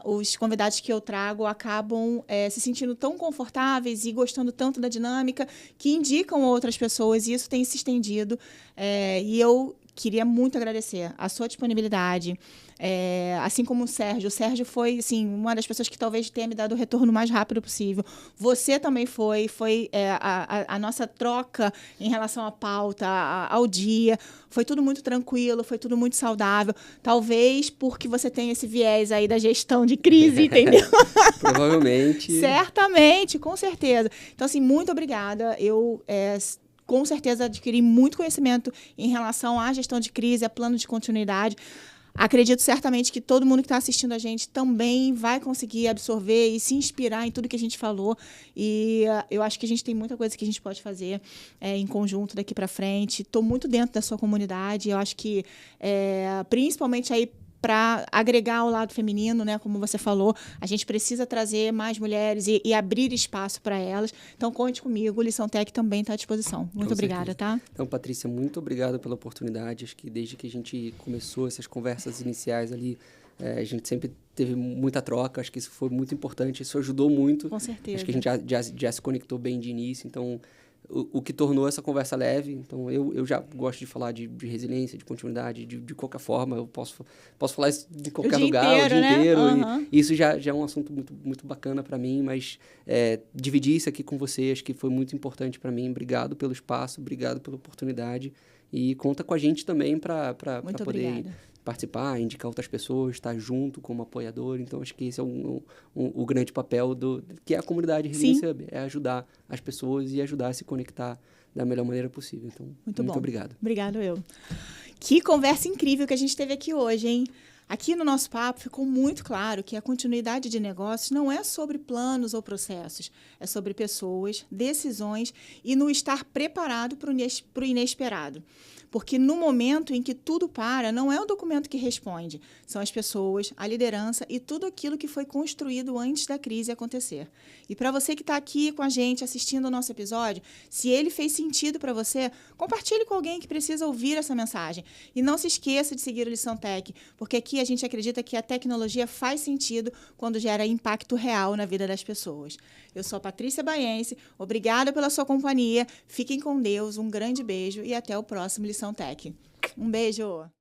os convidados que eu trago acabam se sentindo tão confortáveis e gostando tanto da dinâmica que indicam outras pessoas. E isso tem se estendido. E eu queria muito agradecer a sua disponibilidade, assim como o Sérgio. O Sérgio foi, assim, uma das pessoas que talvez tenha me dado o retorno mais rápido possível. Você também foi a nossa troca em relação à pauta, ao dia. Foi tudo muito tranquilo, foi tudo muito saudável. Talvez porque você tem esse viés aí da gestão de crise, entendeu? Provavelmente. Certamente, com certeza. Então, assim, muito obrigada. Eu... com certeza adquiri muito conhecimento em relação à gestão de crise, a plano de continuidade. Acredito certamente que todo mundo que está assistindo a gente também vai conseguir absorver e se inspirar em tudo que a gente falou. E eu acho que a gente tem muita coisa que a gente pode fazer em conjunto daqui para frente. Estou muito dentro da sua comunidade. Eu acho que, principalmente aí, para agregar o lado feminino, né? Como você falou, a gente precisa trazer mais mulheres e abrir espaço para elas. Então, conte comigo, o Lição Tech também está à disposição. Muito obrigada, tá? Então, Patrícia, muito obrigado pela oportunidade. Acho que desde que a gente começou essas conversas iniciais ali, a gente sempre teve muita troca. Acho que isso foi muito importante, isso ajudou muito. Com certeza. Acho que a gente já se conectou bem de início, então... O que tornou essa conversa leve. Então, eu já gosto de falar de resiliência, de continuidade, de qualquer forma. Eu posso falar isso de qualquer lugar, o dia inteiro. Uhum. E isso já é um assunto muito, muito bacana para mim, mas dividir isso aqui com você, acho que foi muito importante para mim. Obrigado pelo espaço, obrigado pela oportunidade. E conta com a gente também para poder participar, indicar outras pessoas, estar junto como apoiador. Então, acho que esse é o grande papel que é a comunidade Resiliência Hub, é ajudar as pessoas e ajudar a se conectar da melhor maneira possível. Então, muito obrigado. Obrigado eu. Que conversa incrível que a gente teve aqui hoje, hein? Aqui no nosso papo ficou muito claro que a continuidade de negócios não é sobre planos ou processos, é sobre pessoas, decisões e no estar preparado para o inesperado. Porque no momento em que tudo para, não é o documento que responde, são as pessoas, a liderança e tudo aquilo que foi construído antes da crise acontecer. E para você que está aqui com a gente assistindo o nosso episódio, se ele fez sentido para você, compartilhe com alguém que precisa ouvir essa mensagem. E não se esqueça de seguir o Lição Tech, porque aqui a gente acredita que a tecnologia faz sentido quando gera impacto real na vida das pessoas. Eu sou a Patrícia Baiense, obrigada pela sua companhia, fiquem com Deus, um grande beijo e até o próximo Lição Tech. Um beijo!